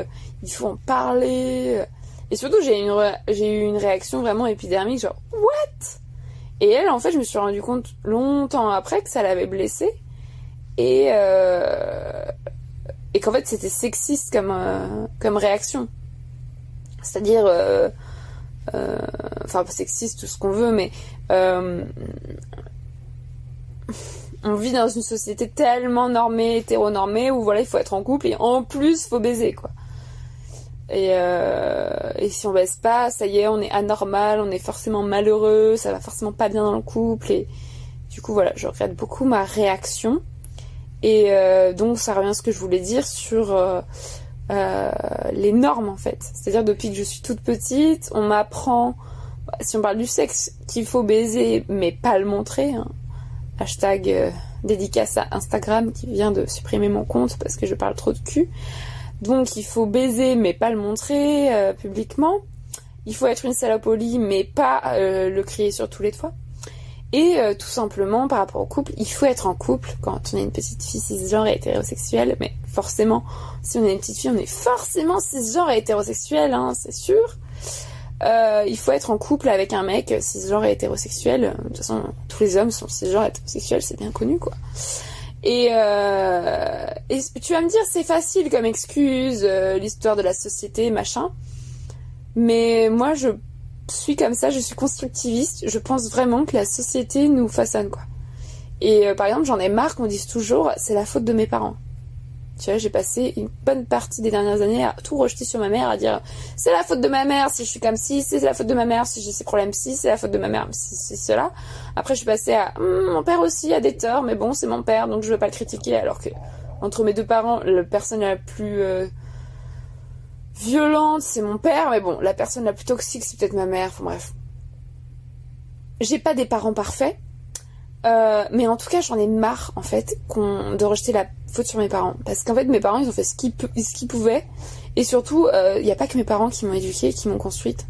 Il faut en parler. Et surtout, j'ai eu une réaction vraiment épidermique, genre, what? Et elle, en fait, je me suis rendu compte longtemps après que ça l'avait blessée. Et qu'en fait, c'était sexiste comme réaction. C'est-à-dire, enfin, pas sexiste, tout ce qu'on veut, mais on vit dans une société tellement normée, hétéronormée, où voilà, il faut être en couple et en plus, il faut baiser, quoi. Et si on baisse pas, ça y est, on est anormal, on est forcément malheureux, ça va forcément pas bien dans le couple. Et du coup, voilà, je regrette beaucoup ma réaction. Et donc, ça revient à ce que je voulais dire sur les normes, en fait. C'est-à-dire, depuis que je suis toute petite, on m'apprend, si on parle du sexe, qu'il faut baiser, mais pas le montrer. Hein. Hashtag dédicace à Instagram qui vient de supprimer mon compte parce que je parle trop de cul. Donc il faut baiser mais pas le montrer publiquement. Il faut être une salopolie mais pas le crier sur tous les toits. Et tout simplement par rapport au couple, il faut être en couple quand on est une petite fille cisgenre et hétérosexuelle. Mais forcément, si on est une petite fille, on est forcément cisgenre et hétérosexuel, hein, c'est sûr. Il faut être en couple avec un mec cisgenre et hétérosexuel. De toute façon, tous les hommes sont cisgenres et hétérosexuels, c'est bien connu, quoi. Et tu vas me dire, c'est facile comme excuse, l'histoire de la société, machin. Mais moi, je suis comme ça, je suis constructiviste. Je pense vraiment que la société nous façonne, quoi. Et par exemple, j'en ai marre qu'on dise toujours, c'est la faute de mes parents. Tu vois, j'ai passé une bonne partie des dernières années à tout rejeter sur ma mère, à dire c'est la faute de ma mère si je suis comme ci, c'est la faute de ma mère si j'ai ces problèmes ci, c'est la faute de ma mère si c'est cela. Après, je suis passée à mon père aussi a des torts, mais bon, c'est mon père, donc je veux pas le critiquer. Alors que entre mes deux parents, la personne la plus violente, c'est mon père, mais bon, la personne la plus toxique, c'est peut-être ma mère. Enfin bref, j'ai pas des parents parfaits. Mais en tout cas, j'en ai marre, en fait, de rejeter la faute sur mes parents. Parce qu'en fait, mes parents, ils ont fait ce qu'ils pouvaient. Et surtout, y a pas que mes parents qui m'ont éduquée, qui m'ont construite.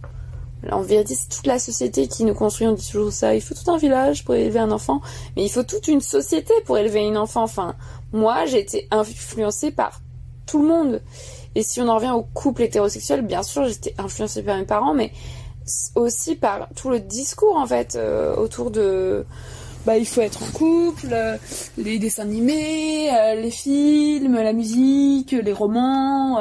En vérité, c'est toute la société qui nous construit. On dit toujours ça. Il faut tout un village pour élever un enfant. Mais il faut toute une société pour élever une enfant. Enfin, moi, j'ai été influencée par tout le monde. Et si on en revient au couple hétérosexuel, bien sûr, j'étais influencée par mes parents, mais aussi par tout le discours, en fait, autour de... Bah, il faut être en couple, les dessins animés, les films, la musique, les romans,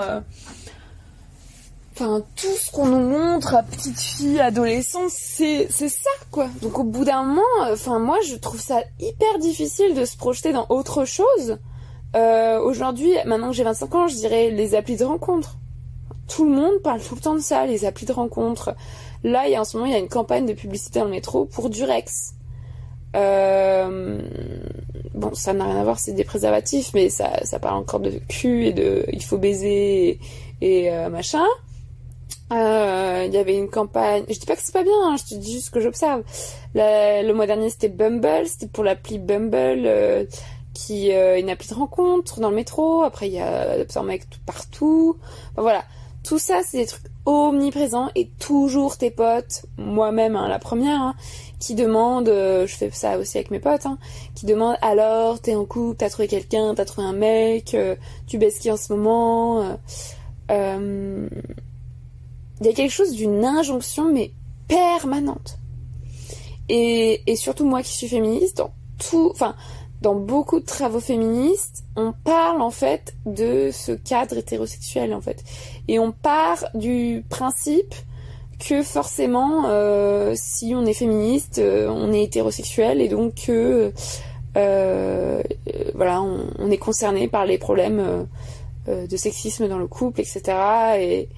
enfin tout ce qu'on nous montre à petite fille, adolescente, c'est ça, quoi. Donc au bout d'un moment, enfin moi je trouve ça hyper difficile de se projeter dans autre chose. Aujourd'hui, maintenant que j'ai 25 ans, je dirais les applis de rencontre. Tout le monde parle tout le temps de ça, les applis de rencontre. Là, en ce moment, il y a une campagne de publicité dans le métro pour Durex. Bon, ça n'a rien à voir, c'est des préservatifs, mais ça parle encore de cul et de il faut baiser et machin. Il y avait une campagne, je dis pas que c'est pas bien, hein, je te dis juste que j'observe. Le mois dernier, c'était Bumble, c'était pour l'appli Bumble, qui est une appli de rencontre dans le métro. Après, il y a un mec partout. Enfin, voilà. Tout ça, c'est des trucs omniprésents et toujours tes potes, moi-même, hein, la première, hein, qui demandent, je fais ça aussi avec mes potes, hein, qui demandent alors, t'es en couple, t'as trouvé quelqu'un, t'as trouvé un mec, tu baises qui en ce moment. Il y a quelque chose d'une injonction, mais permanente. Et surtout moi qui suis féministe, dans beaucoup de travaux féministes, on parle en fait de ce cadre hétérosexuel en fait. Et on part du principe que forcément, si on est féministe, on est hétérosexuel et donc voilà, on est concerné par les problèmes de sexisme dans le couple, etc. Et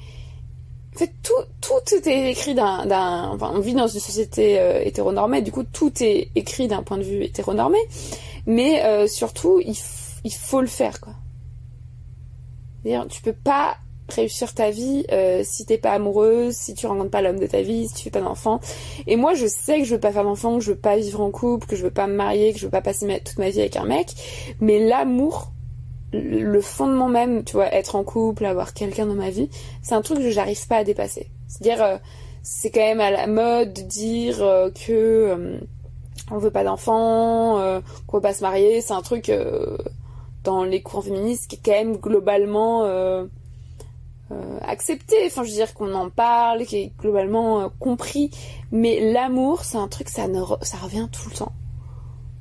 en fait, tout est écrit enfin, on vit dans une société hétéronormée, du coup, tout est écrit d'un point de vue hétéronormé, mais surtout, il faut le faire, quoi. C'est-à-dire, tu peux pas réussir ta vie si t'es pas amoureuse, si tu rencontres pas l'homme de ta vie, si tu fais pas d'enfant. Et moi, je sais que je veux pas faire d'enfant, que je veux pas vivre en couple, que je veux pas me marier, que je veux pas passer toute ma vie avec un mec, mais l'amour, le fondement même, tu vois, être en couple, avoir quelqu'un dans ma vie, c'est un truc que j'arrive pas à dépasser. C'est-à-dire, c'est quand même à la mode de dire que on veut pas d'enfants, qu'on veut pas se marier. C'est un truc dans les courants féministes qui est quand même globalement accepté. Enfin, je veux dire qu'on en parle, qui est globalement compris. Mais l'amour, c'est un truc, ça revient tout le temps.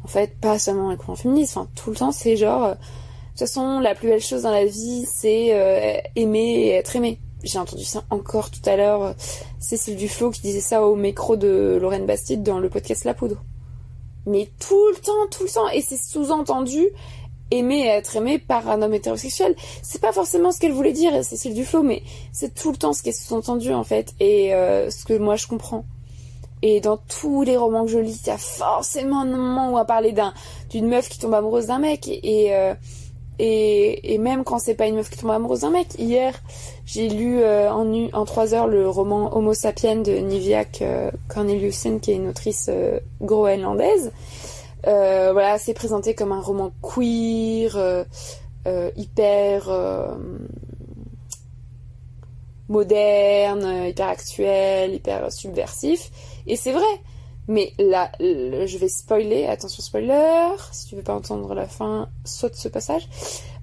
En fait, pas seulement dans les courants féministes. Enfin, tout le temps, c'est genre... de toute façon, la plus belle chose dans la vie, c'est aimer et être aimé. J'ai entendu ça encore tout à l'heure. Cécile Duflo qui disait ça au micro de Lorraine Bastide dans le podcast La Poudre. Mais tout le temps. Et c'est sous-entendu aimer et être aimé par un homme hétérosexuel. C'est pas forcément ce qu'elle voulait dire, Cécile Duflo, mais c'est tout le temps ce qui est sous-entendu, en fait. Et ce que moi, je comprends. Et dans tous les romans que je lis, il y a forcément un moment où on va parler d'une meuf qui tombe amoureuse d'un mec. Et même quand c'est pas une meuf qui tombe amoureuse d'un mec, hier j'ai lu en 3 heures le roman Homo sapiens de Niviaq Corneliussen, qui est une autrice groenlandaise. Voilà, c'est présenté comme un roman queer, hyper moderne, hyper actuel, hyper subversif. Et c'est vrai. Mais là, je vais spoiler, attention spoiler, si tu veux pas entendre la fin, saute ce passage.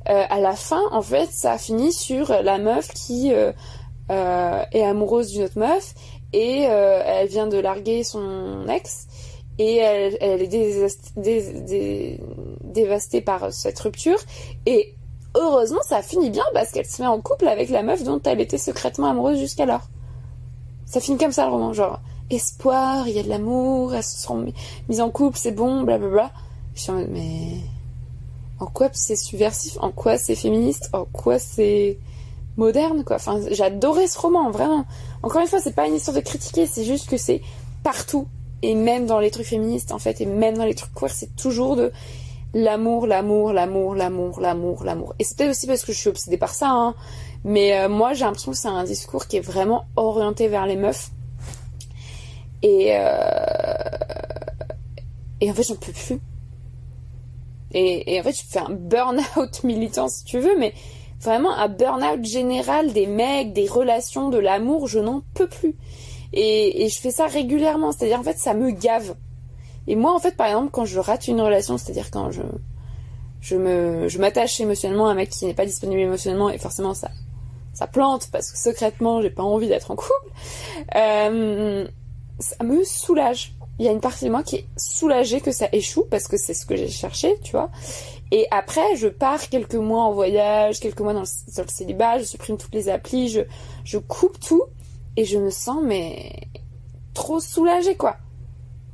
À la fin, en fait, ça finit sur la meuf qui est amoureuse d'une autre meuf et elle vient de larguer son ex et elle est dévastée par cette rupture. Et heureusement, ça finit bien parce qu'elle se met en couple avec la meuf dont elle était secrètement amoureuse jusqu'alors. Ça finit comme ça le roman, genre... espoir, il y a de l'amour, elles se sont mises en couple, c'est bon, blablabla. Je suis en mode, mais en quoi c'est subversif, en quoi c'est féministe, en quoi c'est moderne, quoi. Enfin, j'adorais ce roman, vraiment. Encore une fois, c'est pas une histoire de critiquer, c'est juste que c'est partout. Et même dans les trucs féministes, en fait, et même dans les trucs queer, c'est toujours de l'amour. Et c'est peut-être aussi parce que je suis obsédée par ça, hein. Mais moi, j'ai l'impression que c'est un discours qui est vraiment orienté vers les meufs. Et en fait, j'en peux plus. Et en fait, je fais un burn-out militant, si tu veux, mais vraiment un burn-out général des mecs, des relations, de l'amour, je n'en peux plus. Et je fais ça régulièrement, c'est-à-dire, en fait, ça me gave. Et moi, en fait, par exemple, quand je rate une relation, c'est-à-dire quand je m'attache émotionnellement à un mec qui n'est pas disponible émotionnellement, et forcément, ça plante, parce que secrètement, j'ai pas envie d'être en couple, ça me soulage. Il y a une partie de moi qui est soulagée que ça échoue parce que c'est ce que j'ai cherché, tu vois. Et après, je pars quelques mois en voyage, quelques mois dans le célibat, je supprime toutes les applis, je coupe tout et je me sens mais trop soulagée, quoi.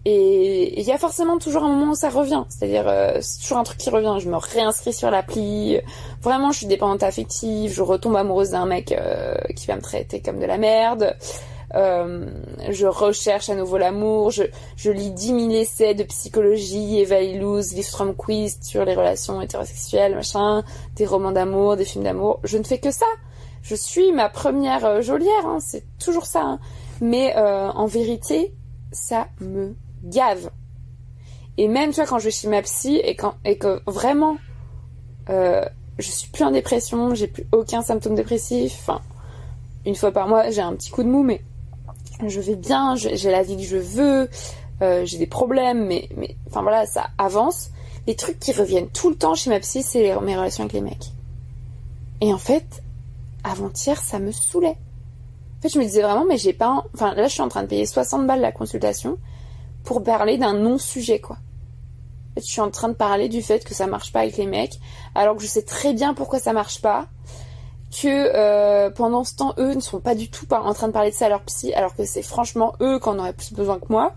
Et il y a forcément toujours un moment où ça revient, c'est-à-dire c'est toujours un truc qui revient. Je me réinscris sur l'appli, vraiment je suis dépendante affective, je retombe amoureuse d'un mec qui va me traiter comme de la merde. Je recherche à nouveau l'amour, je lis 10 000 essais de psychologie, Eva Illouz, Liv Quiz sur les relations hétérosexuelles, machin, des romans d'amour, des films d'amour. Je ne fais que ça. Je suis ma première geôlière, hein, c'est toujours ça. Hein. Mais en vérité, ça me gave. Et même, tu vois, quand je vais chez ma psy et que vraiment, je suis plus en dépression, j'ai plus aucun symptôme dépressif. Enfin, une fois par mois, j'ai un petit coup de mou, mais je vais bien, j'ai la vie que je veux, j'ai des problèmes, mais enfin voilà, ça avance. Les trucs qui reviennent tout le temps chez ma psy, c'est mes relations avec les mecs. Et en fait, avant-hier, ça me saoulait. En fait, je me disais vraiment, mais j'ai pas... Enfin, là, je suis en train de payer 60 balles la consultation pour parler d'un non-sujet, quoi. En fait, je suis en train de parler du fait que ça marche pas avec les mecs, alors que je sais très bien pourquoi ça marche pas, que pendant ce temps, eux ne sont pas du tout en train de parler de ça à leur psy, alors que c'est franchement eux qui en auraient plus besoin que moi.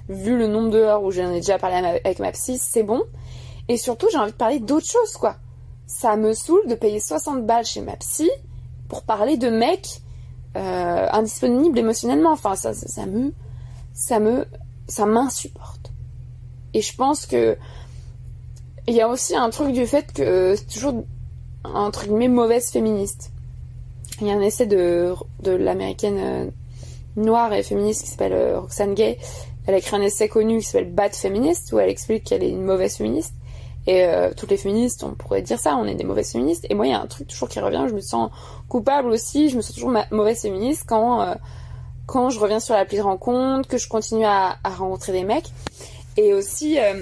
Vu le nombre d'heures où j'en ai déjà parlé avec ma psy, c'est bon. Et surtout, j'ai envie de parler d'autre chose, quoi. Ça me saoule de payer 60 balles chez ma psy pour parler de mecs indisponibles émotionnellement. Enfin, ça m'insupporte. Et je pense que il y a aussi un truc du fait que c'est toujours entre guillemets mauvaise féministe. Il y a un essai de l'américaine noire et féministe qui s'appelle Roxane Gay. Elle a écrit un essai connu qui s'appelle Bad Feminist, où elle explique qu'elle est une mauvaise féministe. Et toutes les féministes, on pourrait dire ça, on est des mauvaises féministes. Et moi, il y a un truc toujours qui revient, je me sens coupable aussi, je me sens toujours mauvaise féministe quand je reviens sur l'appli de rencontre, que je continue à rencontrer des mecs. Et aussi, à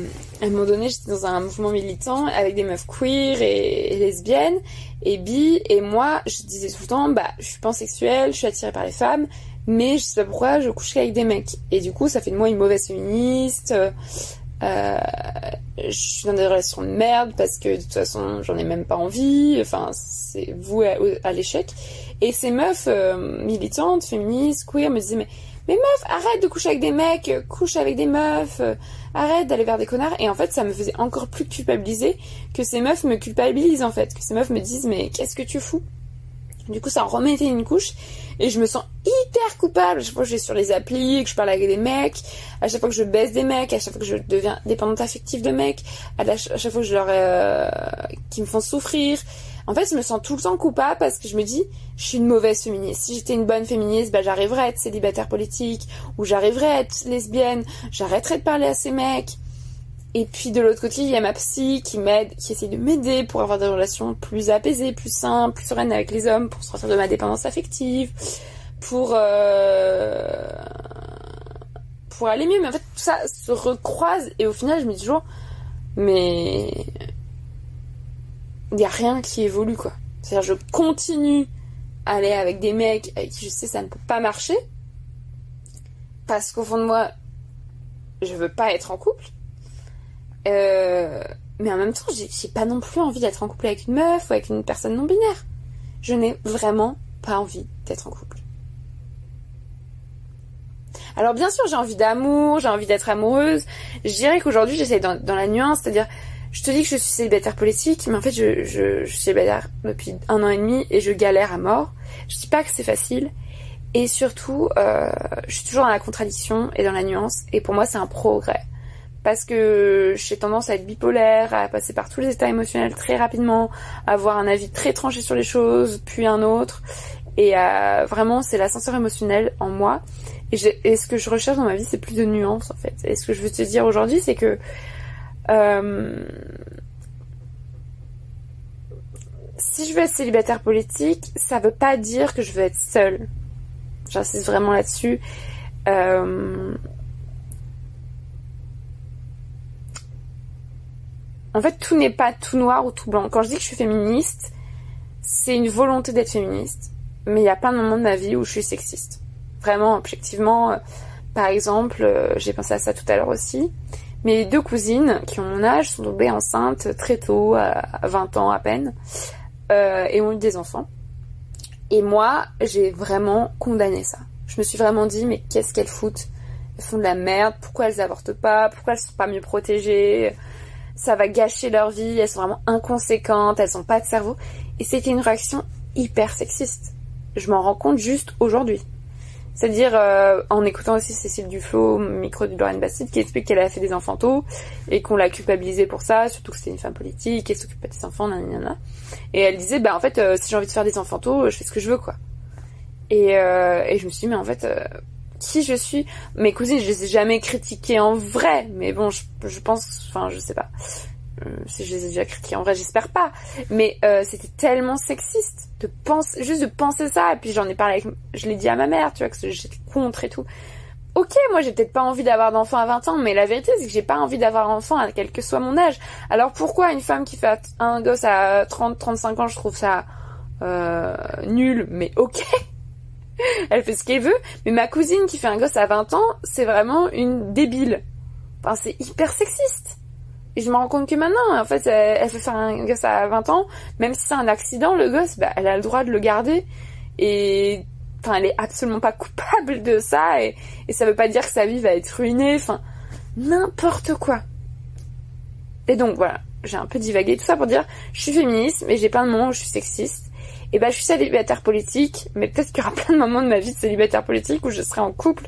un moment donné, j'étais dans un mouvement militant avec des meufs queer et lesbiennes et bi, et moi, je disais tout le temps, je suis pansexuelle, je suis attirée par les femmes, mais je sais pas pourquoi je couche avec des mecs. Et du coup, ça fait de moi une mauvaise féministe. Je suis dans des relations de merde parce que de toute façon, j'en ai même pas envie. Enfin, c'est voué à l'échec. Et ces meufs militantes, féministes, queer me disaient mais meuf, arrête de coucher avec des mecs, couche avec des meufs, arrête d'aller vers des connards. Et en fait, ça me faisait encore plus culpabiliser que ces meufs me culpabilisent, en fait. Que ces meufs me disent, mais qu'est-ce que tu fous? Du coup, ça en remettait une couche. Et je me sens hyper coupable. À chaque fois que je vais sur les applis, que je parle avec des mecs, à chaque fois que je baisse des mecs, à chaque fois que je deviens dépendante affective de mecs, à chaque fois que je qui me font souffrir. En fait, je me sens tout le temps coupable parce que je me dis, je suis une mauvaise féministe. Si j'étais une bonne féministe, j'arriverais à être célibataire politique, ou j'arriverais à être lesbienne, j'arrêterais de parler à ces mecs. Et puis de l'autre côté, il y a ma psy qui m'aide, qui essaie de m'aider pour avoir des relations plus apaisées, plus simples, plus sereines avec les hommes, pour sortir de ma dépendance affective, pour aller mieux. Mais en fait, tout ça se recroise et au final, je me dis toujours, mais il n'y a rien qui évolue, quoi. C'est-à-dire, je continue à aller avec des mecs avec qui je sais ça ne peut pas marcher, parce qu'au fond de moi, je veux pas être en couple. Mais en même temps, j'ai pas non plus envie d'être en couple avec une meuf ou avec une personne non binaire. Je n'ai vraiment pas envie d'être en couple. Alors bien sûr, j'ai envie d'amour, j'ai envie d'être amoureuse. Je dirais qu'aujourd'hui, j'essaie dans la nuance, c'est-à-dire, je te dis que je suis célibataire politique, mais en fait, je suis célibataire depuis 1 an et demi et je galère à mort. Je dis pas que c'est facile. Et surtout, je suis toujours dans la contradiction et dans la nuance. Et pour moi, c'est un progrès. Parce que j'ai tendance à être bipolaire, à passer par tous les états émotionnels très rapidement, à avoir un avis très tranché sur les choses, puis un autre. Et vraiment, c'est l'ascenseur émotionnel en moi. Et ce que je recherche dans ma vie, c'est plus de nuances, en fait. Et ce que je veux te dire aujourd'hui, c'est que si je veux être célibataire politique, ça veut pas dire que je veux être seule. J'insiste vraiment là-dessus. En fait, tout n'est pas tout noir ou tout blanc. Quand je dis que je suis féministe, c'est une volonté d'être féministe. Mais il y a plein de moments de ma vie où je suis sexiste. Vraiment, objectivement. Par exemple, j'ai pensé à ça tout à l'heure aussi. Mes 2 cousines, qui ont mon âge, sont tombées enceintes très tôt, à 20 ans à peine, et ont eu des enfants. Et moi, j'ai vraiment condamné ça. Je me suis vraiment dit, mais qu'est-ce qu'elles foutent? Elles font de la merde, pourquoi elles avortent pas? Pourquoi elles sont pas mieux protégées? Ça va gâcher leur vie, elles sont vraiment inconséquentes, elles ont pas de cerveau. Et c'était une réaction hyper sexiste. Je m'en rends compte juste aujourd'hui. C'est-à-dire, en écoutant aussi Cécile Duflot, micro de Lorraine Bastide, qui explique qu'elle a fait des enfants tôt, et qu'on l'a culpabilisée pour ça, surtout que c'était une femme politique, qu'elle s'occupe pas des enfants, nanana. Et elle disait, en fait, si j'ai envie de faire des enfants tôt, je fais ce que je veux, quoi. Et je me suis dit, mais en fait, qui je suis? Mes cousines, je les ai jamais critiquées en vrai, mais bon, je pense, enfin, je sais pas. Si je les ai déjà critiquées en vrai, j'espère pas. Mais c'était tellement sexiste de penser, juste de penser ça. Et puis j'en ai parlé je l'ai dit à ma mère, tu vois, que j'étais contre et tout. Ok, moi j'ai peut-être pas envie d'avoir d'enfant à 20 ans, mais la vérité c'est que j'ai pas envie d'avoir d'enfant à quel que soit mon âge. Alors pourquoi une femme qui fait un gosse à 30-35 ans, je trouve ça nul, mais ok. Elle fait ce qu'elle veut, mais ma cousine qui fait un gosse à 20 ans, c'est vraiment une débile. Enfin, c'est hyper sexiste. Et je me rends compte que maintenant, en fait, elle fait faire un gosse à 20 ans, même si c'est un accident, le gosse, elle a le droit de le garder. Et, enfin, elle est absolument pas coupable de ça, et ça veut pas dire que sa vie va être ruinée, enfin, n'importe quoi. Et donc, voilà. j'ai un peu divagué, tout ça pour dire, je suis féministe, mais j'ai plein de moments où je suis sexiste. Et je suis célibataire politique, mais peut-être qu'il y aura plein de moments de ma vie de célibataire politique où je serai en couple,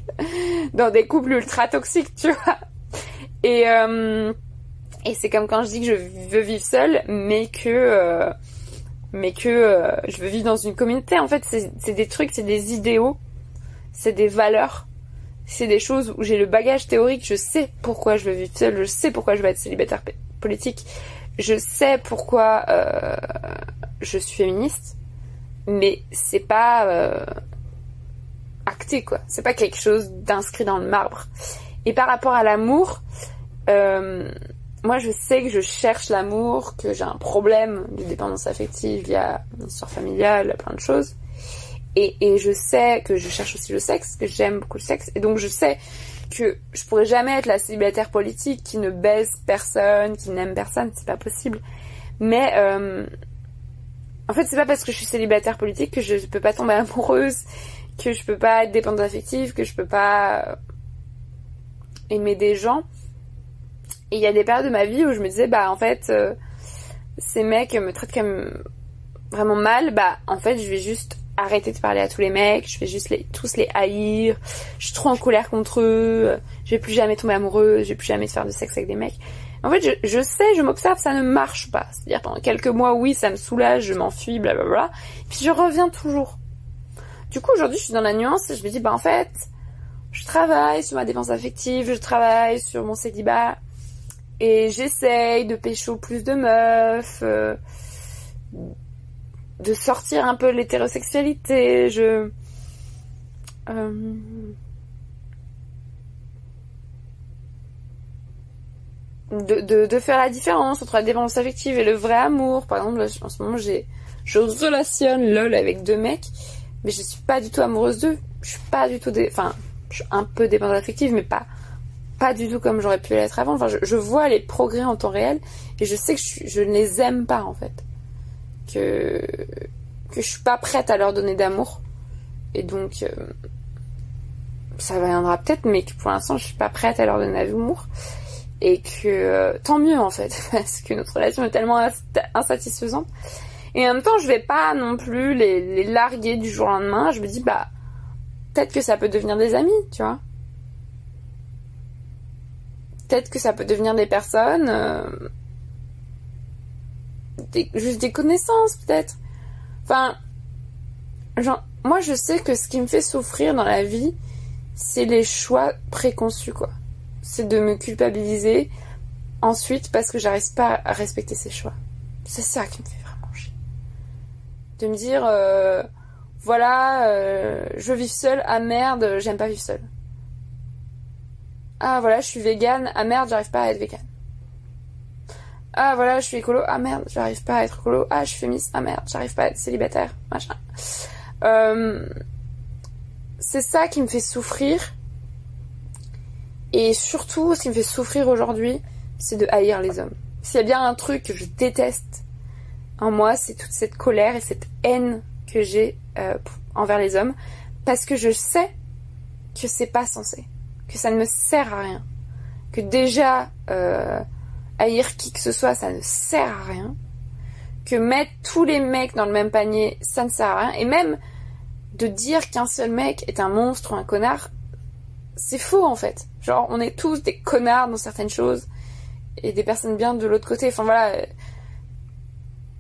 dans des couples ultra toxiques, tu vois. Et c'est comme quand je dis que je veux vivre seule, mais que je veux vivre dans une communauté. En fait, c'est des trucs, c'est des idéaux, c'est des valeurs, c'est des choses où j'ai le bagage théorique, je sais pourquoi je veux vivre seule, je sais pourquoi je veux être célibataire politique, je sais pourquoi je suis féministe, mais c'est pas acté, quoi. C'est pas quelque chose d'inscrit dans le marbre. Et par rapport à l'amour, moi je sais que je cherche l'amour, que j'ai un problème de dépendance affective via une histoire familiale, plein de choses. Et je sais que je cherche aussi le sexe, que j'aime beaucoup le sexe. Et donc je sais que je pourrais jamais être la célibataire politique qui ne baise personne, qui n'aime personne, c'est pas possible. Mais en fait c'est pas parce que je suis célibataire politique que je peux pas tomber amoureuse, que je peux pas être dépendante affective, que je peux pas aimer des gens. Et il y a des périodes de ma vie où je me disais en fait ces mecs me traitent comme vraiment mal, en fait je vais juste arrêter de parler à tous les mecs, je vais juste tous les haïr, je suis trop en colère contre eux, je vais plus jamais tomber amoureuse, je vais plus jamais faire de sexe avec des mecs. En fait je sais, je m'observe, ça ne marche pas. C'est-à-dire pendant quelques mois oui ça me soulage, je m'enfuis, blablabla, puis je reviens toujours. Du coup aujourd'hui je suis dans la nuance et je me dis en fait je travaille sur ma dépendance affective, je travaille sur mon célibat et j'essaye de pécho plus de meufs, de sortir un peu l'hétérosexualité, de faire la différence entre la dépendance affective et le vrai amour. Par exemple, là, en ce moment, je relationne LOL avec 2 mecs, mais je suis pas du tout amoureuse d'eux. Je suis pas du tout enfin, je suis un peu dépendante affective, mais pas du tout comme j'aurais pu l'être avant. Enfin, je vois les progrès en temps réel, et je sais que je ne les aime pas, en fait. Que je suis pas prête à leur donner d'amour. Et donc, ça viendra peut-être, mais que pour l'instant, je suis pas prête à leur donner d'amour. Et que, tant mieux, en fait, parce que notre relation est tellement insatisfaisante. Et en même temps, je vais pas non plus les larguer du jour au lendemain. Je me dis, peut-être que ça peut devenir des amis, tu vois. Peut-être que ça peut devenir des personnes... juste des connaissances, peut-être. Enfin, moi je sais que ce qui me fait souffrir dans la vie, c'est les choix préconçus, quoi. C'est de me culpabiliser ensuite parce que j'arrive pas à respecter ces choix. C'est ça qui me fait vraiment chier. De me dire, je veux vivre seule, ah merde, j'aime pas vivre seule. Ah voilà, je suis végane, ah merde, j'arrive pas à être végane. Ah voilà, je suis écolo, ah merde, j'arrive pas à être écolo. Ah, je suis féministe, ah merde, j'arrive pas à être célibataire, machin. C'est ça qui me fait souffrir. Et surtout, ce qui me fait souffrir aujourd'hui, c'est de haïr les hommes. S'il y a bien un truc que je déteste en moi, c'est toute cette colère et cette haine que j'ai envers les hommes. Parce que je sais que c'est pas censé. Que ça ne me sert à rien. Que déjà... haïr qui que ce soit, ça ne sert à rien. Que mettre tous les mecs dans le même panier, ça ne sert à rien. Et même de dire qu'un seul mec est un monstre ou un connard, c'est faux en fait. Genre, on est tous des connards dans certaines choses et des personnes bien de l'autre côté. Enfin voilà,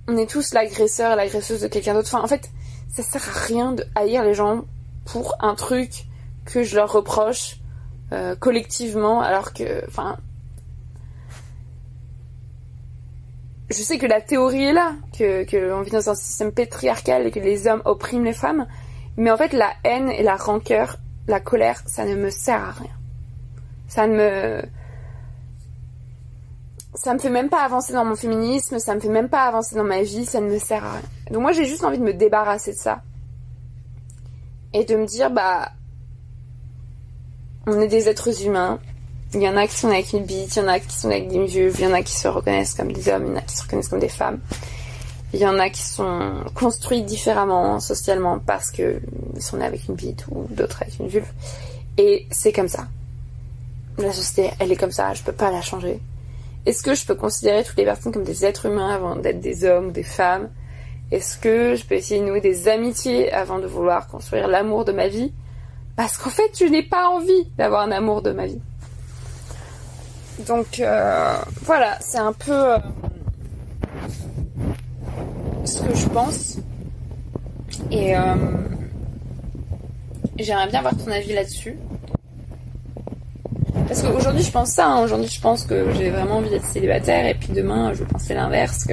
on est tous l'agresseur et l'agresseuse de quelqu'un d'autre. Enfin en fait, ça sert à rien de haïr les gens pour un truc que je leur reproche collectivement, alors que... Enfin... Je sais que la théorie est là, que on vit dans un système patriarcal et que les hommes oppriment les femmes, mais en fait la haine et la rancœur, la colère, ça ne me sert à rien. Ça me fait même pas avancer dans mon féminisme, ça me fait même pas avancer dans ma vie, ça ne me sert à rien. Donc moi j'ai juste envie de me débarrasser de ça. Et de me dire, on est des êtres humains. Il y en a qui sont avec une bite, il y en a qui sont avec des vulves, il y en a qui se reconnaissent comme des hommes, il y en a qui se reconnaissent comme des femmes. Il y en a qui sont construits différemment socialement parce qu'ils sont nés avec une bite ou d'autres avec une vulve. Et c'est comme ça. La société, elle est comme ça, je peux pas la changer. Est-ce que je peux considérer toutes les personnes comme des êtres humains avant d'être des hommes ou des femmes? Est-ce que je peux essayer de nouer des amitiés avant de vouloir construire l'amour de ma vie? Parce qu'en fait, je n'ai pas envie d'avoir un amour de ma vie. Donc voilà, c'est un peu ce que je pense. Et j'aimerais bien avoir ton avis là-dessus. Parce qu'aujourd'hui je pense ça, hein. Aujourd'hui je pense que j'ai vraiment envie d'être célibataire, et puis demain je vais penser l'inverse,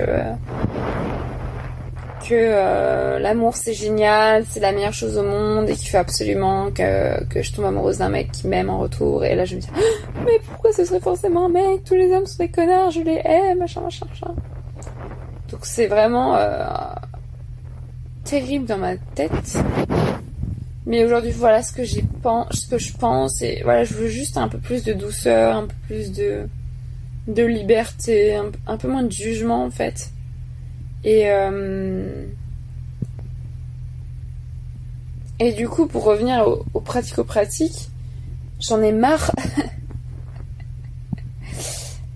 que l'amour c'est génial, c'est la meilleure chose au monde, et qu'il faut absolument que je tombe amoureuse d'un mec qui m'aime en retour. Et là je me dis, mais pourquoi ce serait forcément un mec? Tous les hommes sont des connards, je les hais, machin. Donc c'est vraiment terrible dans ma tête. Mais aujourd'hui, voilà ce que je pense, et voilà, je veux juste un peu plus de douceur, un peu plus de liberté, un peu moins de jugement en fait. Et du coup, pour revenir au pratico-pratique, j'en ai marre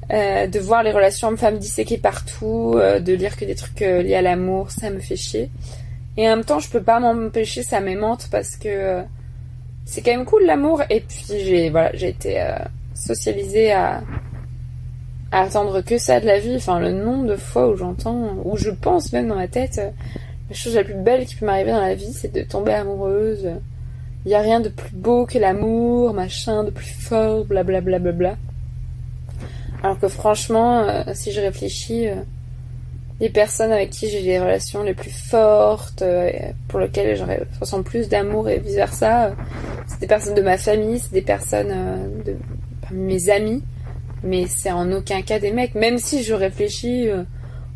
de voir les relations hommes-femmes disséquées partout, de lire que des trucs liés à l'amour, ça me fait chier. Et en même temps, je peux pas m'empêcher, ça m'aimante, parce que c'est quand même cool l'amour. Et puis j'ai été socialisée à attendre que ça de la vie. Enfin, le nombre de fois où j'entends, où je pense même dans ma tête, la chose la plus belle qui peut m'arriver dans la vie, c'est de tomber amoureuse. Il y a rien de plus beau que l'amour, machin, de plus fort, blablabla. Alors que franchement, si je réfléchis, les personnes avec qui j'ai les relations les plus fortes, pour lesquelles je ressens plus d'amour et vice versa, c'est des personnes de ma famille, c'est des personnes parmi mes amis, mais c'est en aucun cas des mecs. Même si je réfléchis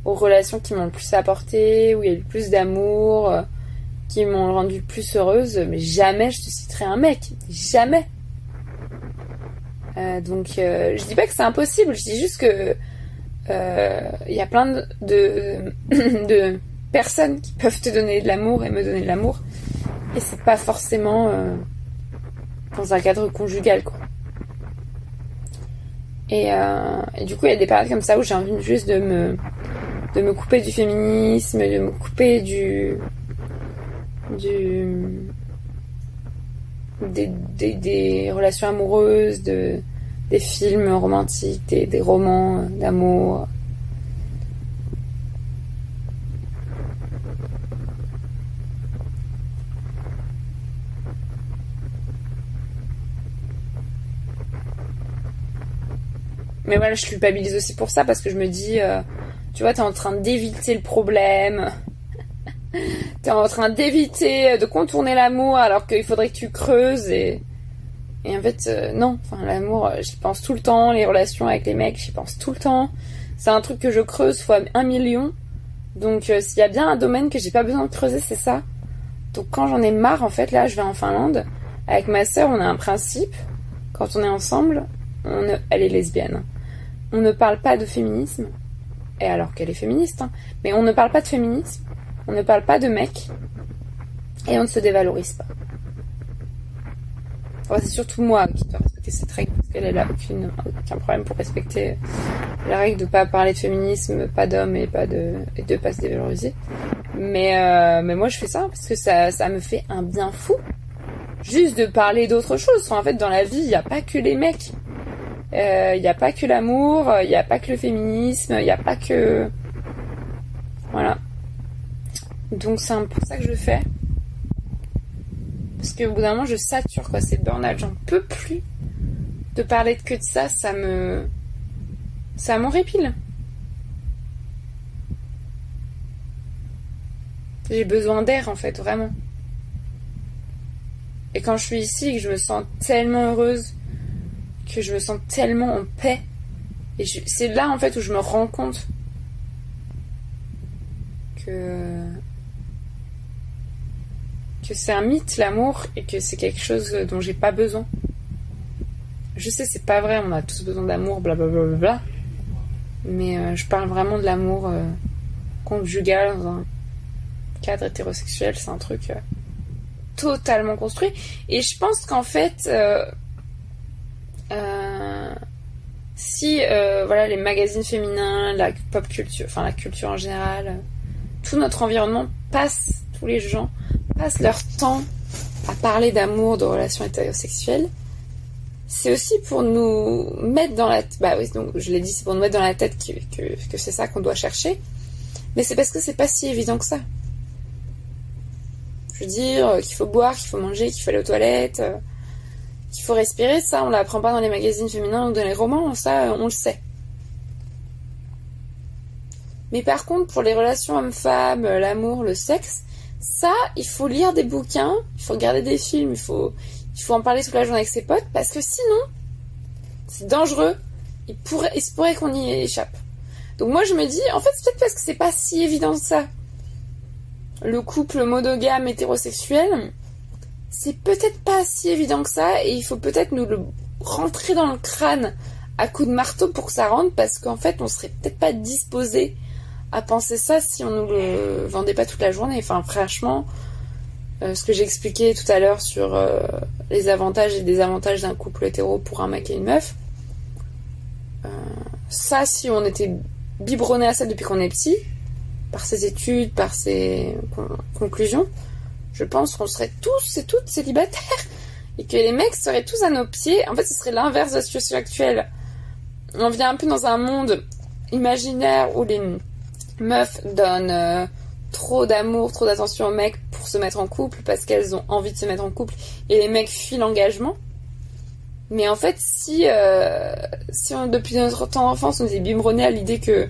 aux relations qui m'ont le plus apporté, où il y a eu le plus d'amour, qui m'ont rendue le plus heureuse, mais jamais je te citerai un mec, jamais. Donc je dis pas que c'est impossible, je dis juste que y a plein de personnes qui peuvent te donner de l'amour et me donner de l'amour, et c'est pas forcément dans un cadre conjugal, quoi. Et du coup il y a des périodes comme ça où j'ai envie juste de me couper du féminisme, de me couper des relations amoureuses, des films romantiques, des romans d'amour. Mais voilà, je culpabilise aussi pour ça, parce que je me dis, tu vois, t'es en train d'éviter le problème. T'es en train d'éviter de contourner l'amour, alors qu'il faudrait que tu creuses. Et en fait, non. Enfin, l'amour, j'y pense tout le temps. Les relations avec les mecs, j'y pense tout le temps. C'est un truc que je creuse fois 1 million. Donc, s'il y a bien un domaine que j'ai pas besoin de creuser, c'est ça. Donc, quand j'en ai marre, en fait, là, je vais en Finlande. Avec ma sœur, on a un principe. Quand on est ensemble, elle est lesbienne. On ne parle pas de féminisme. Et alors qu'elle est féministe, hein. Mais on ne parle pas de féminisme. On ne parle pas de mecs. Et on ne se dévalorise pas. Enfin, c'est surtout moi qui dois respecter cette règle, parce qu'elle a aucun problème pour respecter la règle de ne pas parler de féminisme, pas d'hommes, et de pas se dévaloriser. Mais moi je fais ça parce que ça me fait un bien fou. Juste de parler d'autre chose. Enfin, en fait, dans la vie, il n'y a pas que les mecs. Il n'y a pas que l'amour, il n'y a pas que le féminisme, il n'y a pas que... Voilà. Donc c'est un peu ça que je fais. Parce qu'au bout d'un moment, je sature, quoi. C'est burn-out. J'en peux plus de parler que de ça. Ça m'horripile. J'ai besoin d'air, en fait, vraiment. Et quand je suis ici, que je me sens tellement heureuse, que je me sens tellement en paix, et c'est là, en fait, où je me rends compte que c'est un mythe, l'amour, et que c'est quelque chose dont j'ai pas besoin. Je sais, c'est pas vrai, on a tous besoin d'amour, blablabla. Mais je parle vraiment de l'amour conjugal dans un cadre hétérosexuel. C'est un truc totalement construit. Et je pense qu'en fait, Si voilà, les magazines féminins, la pop culture, enfin la culture en général, tout notre environnement tous les gens passent leur temps à parler d'amour, de relations hétérosexuelles, c'est aussi pour nous mettre dans la tête, bah oui, donc je l'ai dit, c'est pour nous mettre dans la tête que c'est ça qu'on doit chercher, mais c'est parce que c'est pas si évident que ça. Je veux dire, qu'il faut boire, qu'il faut manger, qu'il faut aller aux toilettes, qu'il faut respirer, ça on l'apprend pas dans les magazines féminins ou dans les romans, ça on le sait. Mais par contre, pour les relations hommes-femmes, l'amour, le sexe, ça, il faut lire des bouquins, il faut regarder des films, il faut en parler toute la journée avec ses potes, parce que sinon, c'est dangereux, il se pourrait qu'on y échappe. Donc moi je me dis, en fait c'est peut-être parce que c'est pas si évident que ça. Le couple monogame hétérosexuel, c'est peut-être pas si évident que ça, et il faut peut-être nous le rentrer dans le crâne à coups de marteau pour que ça rentre, parce qu'en fait on serait peut-être pas disposé à penser ça si on nous le vendait pas toute la journée. Enfin franchement, ce que j'expliquais tout à l'heure sur les avantages et désavantages d'un couple hétéro pour un mec et une meuf, ça, si on était biberonné à ça depuis qu'on est petit, par ses études, par ses conclusions, je pense qu'on serait tous et toutes célibataires et que les mecs seraient tous à nos pieds. En fait, ce serait l'inverse de la situation actuelle. On vient un peu dans un monde imaginaire où les meufs donnent trop d'amour, trop d'attention aux mecs pour se mettre en couple parce qu'elles ont envie de se mettre en couple, et les mecs fuient l'engagement. Mais en fait, si depuis notre temps d'enfance on est biberonné à l'idée que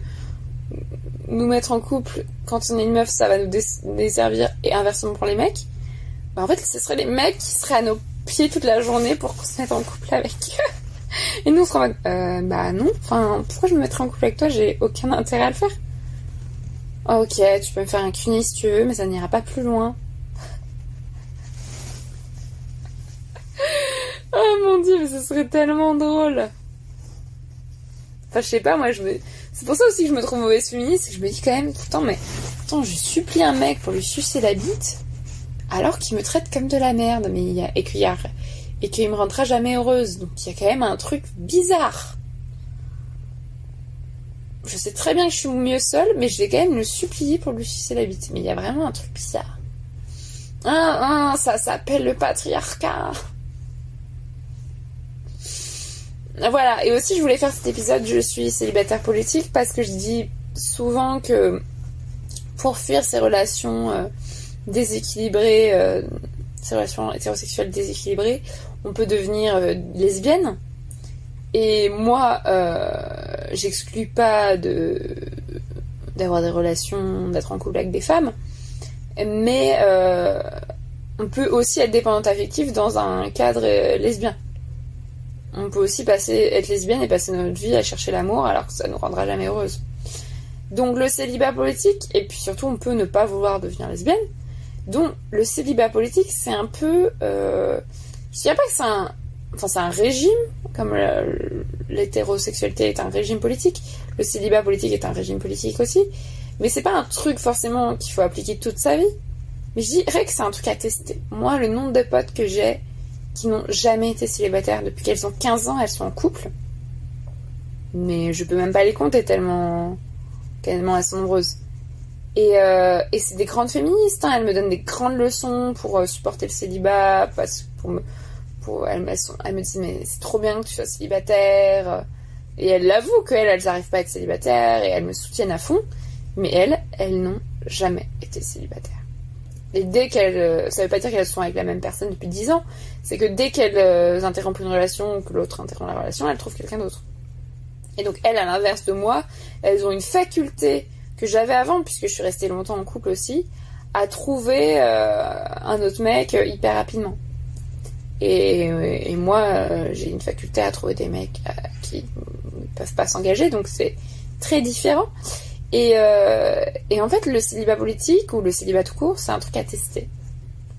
nous mettre en couple quand on est une meuf ça va nous desservir, et inversement pour les mecs, bah en fait ce seraient les mecs qui seraient à nos pieds toute la journée pour qu'on se mette en couple avec eux. Et nous on serait en mode bah non, enfin pourquoi je me mettrais en couple avec toi, j'ai aucun intérêt à le faire. Ok, tu peux me faire un cuni si tu veux, mais ça n'ira pas plus loin. Oh mon dieu, mais ce serait tellement drôle. Enfin, je sais pas, moi, c'est pour ça aussi que je me trouve mauvaise féministe, c'est que je me dis quand même tout le temps, mais attends, je supplie un mec pour lui sucer la bite, alors qu'il me traite comme de la merde, mais et qu'il me rendra jamais heureuse. Donc il y a quand même un truc bizarre. Je sais très bien que je suis mieux seule, mais je vais quand même le supplier pour lui sucer la bite. Mais il y a vraiment un truc bizarre. Ça s'appelle le patriarcat. Voilà, et aussi je voulais faire cet épisode Je suis célibataire politique, parce que je dis souvent que pour fuir ces relations déséquilibrées, ces relations hétérosexuelles déséquilibrées, on peut devenir lesbienne. Et moi, j'exclus pas d'avoir des relations, d'être en couple avec des femmes, mais on peut aussi être dépendante affective dans un cadre lesbien. On peut aussi être lesbienne et passer notre vie à chercher l'amour alors que ça nous rendra jamais heureuse. Donc le célibat politique, et puis surtout on peut ne pas vouloir devenir lesbienne. Donc le célibat politique, c'est un peu... je dirais pas que c'est un régime, comme l'hétérosexualité est un régime politique, le célibat politique est un régime politique aussi, mais c'est pas un truc forcément qu'il faut appliquer toute sa vie, mais je dirais que c'est un truc à tester. Moi, le nombre de potes que j'ai qui n'ont jamais été célibataires depuis qu'elles ont 15 ans, elles sont en couple, mais je peux même pas les compter tellement elles sont nombreuses. Et c'est des grandes féministes, hein. Elles me donnent des grandes leçons pour supporter le célibat, elles me disent mais c'est trop bien que tu sois célibataire, et elles l'avouent qu'elles n'arrivent pas à être célibataires, et elles me soutiennent à fond, mais elles n'ont jamais été célibataires. Et dès qu'elles, ça veut pas dire qu'elles sont avec la même personne depuis 10 ans, c'est que dès qu'elles interrompent une relation ou que l'autre interrompt la relation, elles trouvent quelqu'un d'autre. Et donc elles, à l'inverse de moi, elles ont une faculté que j'avais avant, puisque je suis restée longtemps en couple aussi, à trouver un autre mec hyper rapidement. Et moi, j'ai une faculté à trouver des mecs qui ne peuvent pas s'engager, donc c'est très différent. Et en fait, le célibat politique ou le célibat tout court, c'est un truc à tester.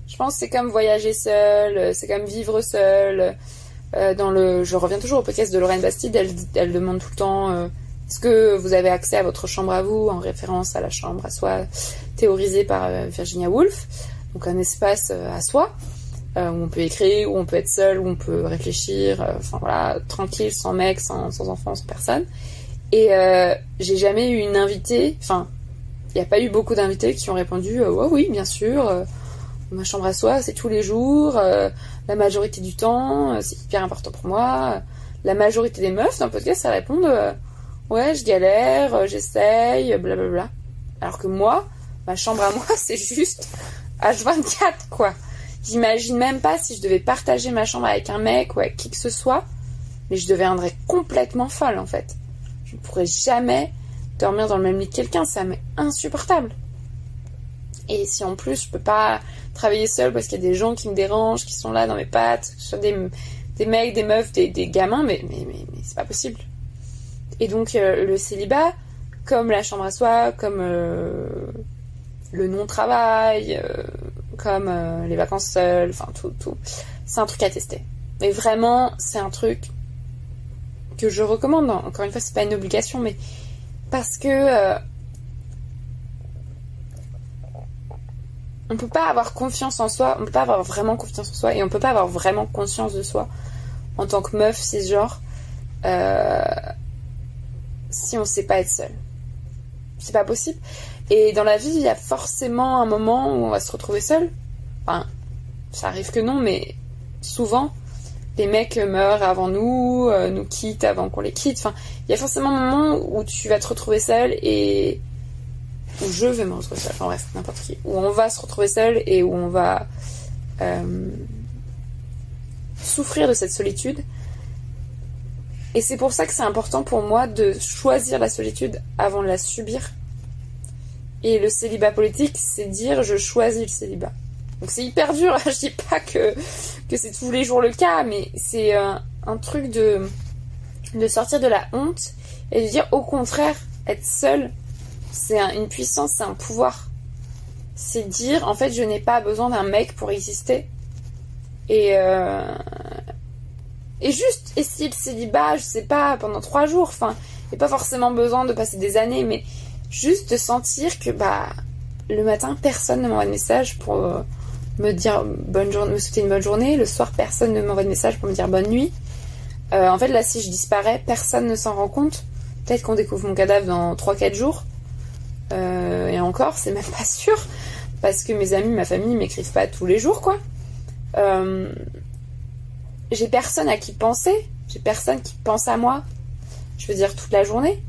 Je pense que c'est comme voyager seul, c'est comme vivre seul. Je reviens toujours au podcast de Lorraine Bastide, elle demande tout le temps est-ce que vous avez accès à votre chambre à vous, en référence à la chambre à soi théorisée par Virginia Woolf, donc un espace à soi. où on peut écrire, où on peut être seul, où on peut réfléchir, enfin voilà, tranquille, sans mec, sans enfant, sans personne. Et j'ai jamais eu une invitée, enfin, il n'y a pas eu beaucoup d'invités qui ont répondu ouais, oui, bien sûr, ma chambre à soi, c'est tous les jours, la majorité du temps, c'est hyper important pour moi. La majorité des meufs dans le podcast, ça répondent ouais, je galère, j'essaye, blablabla. Alors que moi, ma chambre à moi, c'est juste H24, quoi. J'imagine même pas si je devais partager ma chambre avec un mec ou avec qui que ce soit, mais je deviendrais complètement folle, en fait. Je ne pourrais jamais dormir dans le même lit que quelqu'un, ça m'est insupportable. Et si en plus je peux pas travailler seule parce qu'il y a des gens qui me dérangent, qui sont là dans mes pattes, que ce soit des mecs, des meufs, des gamins, mais c'est pas possible. Et donc le célibat, comme la chambre à soi, comme le non-travail, comme les vacances seules, enfin tout, c'est un truc à tester. Mais vraiment, c'est un truc que je recommande. Encore une fois, c'est pas une obligation, mais parce que on peut pas avoir confiance en soi, on peut pas avoir vraiment confiance en soi, et on peut pas avoir vraiment conscience de soi en tant que meuf cisgenre si on sait pas être seule. C'est pas possible. Et dans la vie, il y a forcément un moment où on va se retrouver seul. Enfin, ça arrive que non, mais souvent, les mecs meurent avant nous, nous quittent avant qu'on les quitte. Enfin, il y a forcément un moment où tu vas te retrouver seul et où je vais me retrouver seule. Enfin bref, n'importe qui. Où on va se retrouver seul et où on va souffrir de cette solitude. Et c'est pour ça que c'est important pour moi de choisir la solitude avant de la subir. Et le célibat politique, c'est dire je choisis le célibat. Donc c'est hyper dur, je dis pas que c'est tous les jours le cas, mais c'est un truc de sortir de la honte et de dire au contraire, être seul, c'est une puissance, c'est un pouvoir. C'est dire en fait je n'ai pas besoin d'un mec pour exister. Et juste essayer le célibat, je sais pas, pendant 3 jours, enfin, il n'y a pas forcément besoin de passer des années, mais juste de sentir que le matin personne ne m'envoie de message pour me dire bonne journée, me souhaiter une bonne journée, le soir personne ne m'envoie de message pour me dire bonne nuit. En fait là si je disparais, personne ne s'en rend compte. Peut-être qu'on découvre mon cadavre dans 3-4 jours. Et encore, c'est même pas sûr, parce que mes amis, ma famille m'écrivent pas tous les jours, quoi. J'ai personne à qui penser, j'ai personne qui pense à moi, je veux dire toute la journée.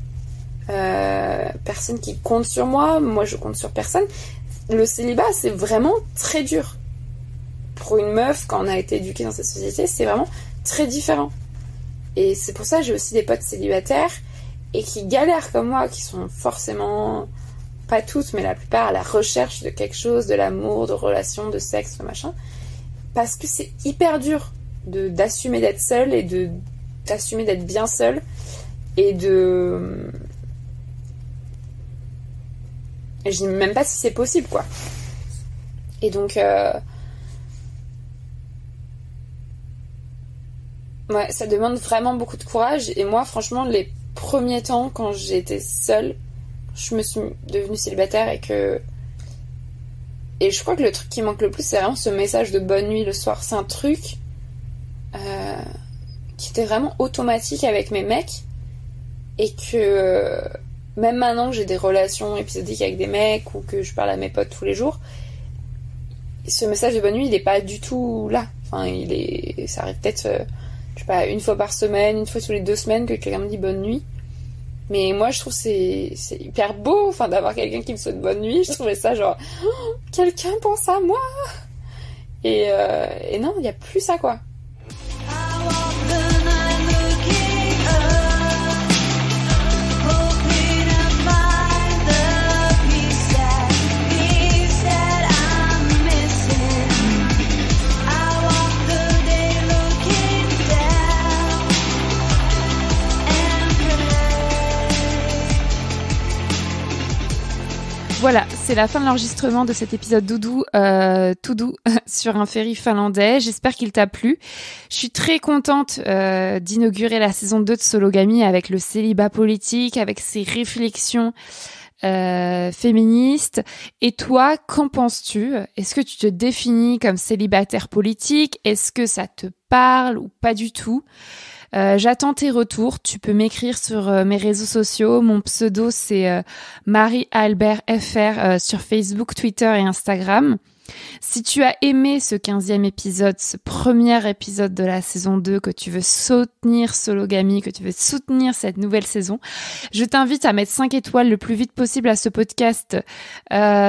Personne qui compte sur moi, moi je compte sur personne. Le célibat, c'est vraiment très dur. Pour une meuf, quand on a été éduquée dans cette société, c'est vraiment très différent. Et c'est pour ça que j'ai aussi des potes célibataires et qui galèrent comme moi, qui sont forcément, pas toutes, mais la plupart, à la recherche de quelque chose, de l'amour, de relations, de sexe, machin. Parce que c'est hyper dur d'assumer d'être seule et d'assumer d'être bien seule et de... Et je sais même pas si c'est possible, quoi. Et donc, ouais, ça demande vraiment beaucoup de courage. Et moi, franchement, les premiers temps, quand j'étais seule, je me suis devenue célibataire et je crois que le truc qui manque le plus, c'est vraiment ce message de bonne nuit le soir. C'est un truc qui était vraiment automatique avec mes mecs et que... même maintenant que j'ai des relations épisodiques avec des mecs ou que je parle à mes potes tous les jours, ce message de bonne nuit, il est pas du tout là. Enfin, ça arrive peut-être, je sais pas, une fois par semaine, une fois tous les 2 semaines que quelqu'un me dit bonne nuit. Mais moi, je trouve c'est hyper beau, enfin, d'avoir quelqu'un qui me souhaite bonne nuit. Je trouvais ça genre, oh, quelqu'un pense à moi. Et non, il y a plus ça, quoi. Voilà, c'est la fin de l'enregistrement de cet épisode doudou, tout doux, sur un ferry finlandais. J'espère qu'il t'a plu. Je suis très contente d'inaugurer la saison 2 de Sologamy avec le célibat politique, avec ses réflexions féministe. Et toi, qu'en penses-tu? Est-ce que tu te définis comme célibataire politique? Est-ce que ça te parle ou pas du tout? J'attends tes retours. Tu peux m'écrire sur mes réseaux sociaux. Mon pseudo, c'est Marie-Albert FR sur Facebook, Twitter et Instagram. Si tu as aimé ce 15e épisode, ce premier épisode de la saison 2, que tu veux soutenir Sologamy, que tu veux soutenir cette nouvelle saison, je t'invite à mettre 5 étoiles le plus vite possible à ce podcast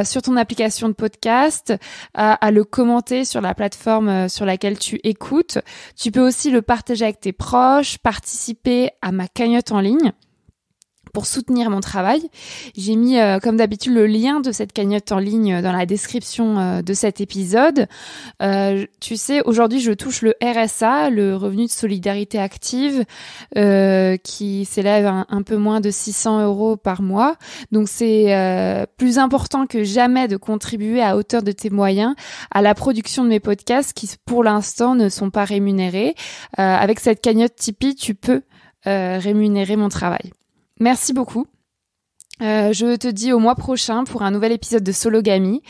sur ton application de podcast, à le commenter sur la plateforme sur laquelle tu écoutes. Tu peux aussi le partager avec tes proches, participer à ma cagnotte en ligne. Pour soutenir mon travail, j'ai mis, comme d'habitude, le lien de cette cagnotte en ligne dans la description de cet épisode. Tu sais, aujourd'hui, je touche le RSA, le revenu de solidarité active, qui s'élève à un peu moins de 600 € par mois. Donc, c'est plus important que jamais de contribuer à hauteur de tes moyens à la production de mes podcasts qui, pour l'instant, ne sont pas rémunérés. Avec cette cagnotte Tipeee, tu peux rémunérer mon travail. Merci beaucoup. Je te dis au mois prochain pour un nouvel épisode de Sologamy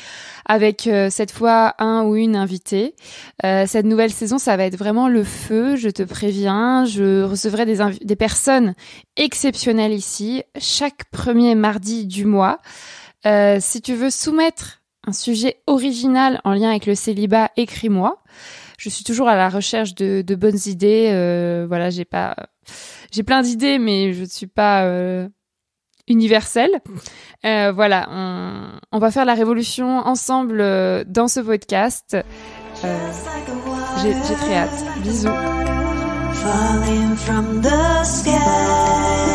avec cette fois un ou une invitée. Cette nouvelle saison, ça va être vraiment le feu, je te préviens. Je recevrai des personnes exceptionnelles ici chaque premier mardi du mois. Si tu veux soumettre un sujet original en lien avec le célibat, écris-moi. Je suis toujours à la recherche de bonnes idées. Voilà, j'ai plein d'idées, mais je ne suis pas universelle. Voilà, on va faire la révolution ensemble dans ce podcast. J'ai très hâte. Bisous. Falling from the sky.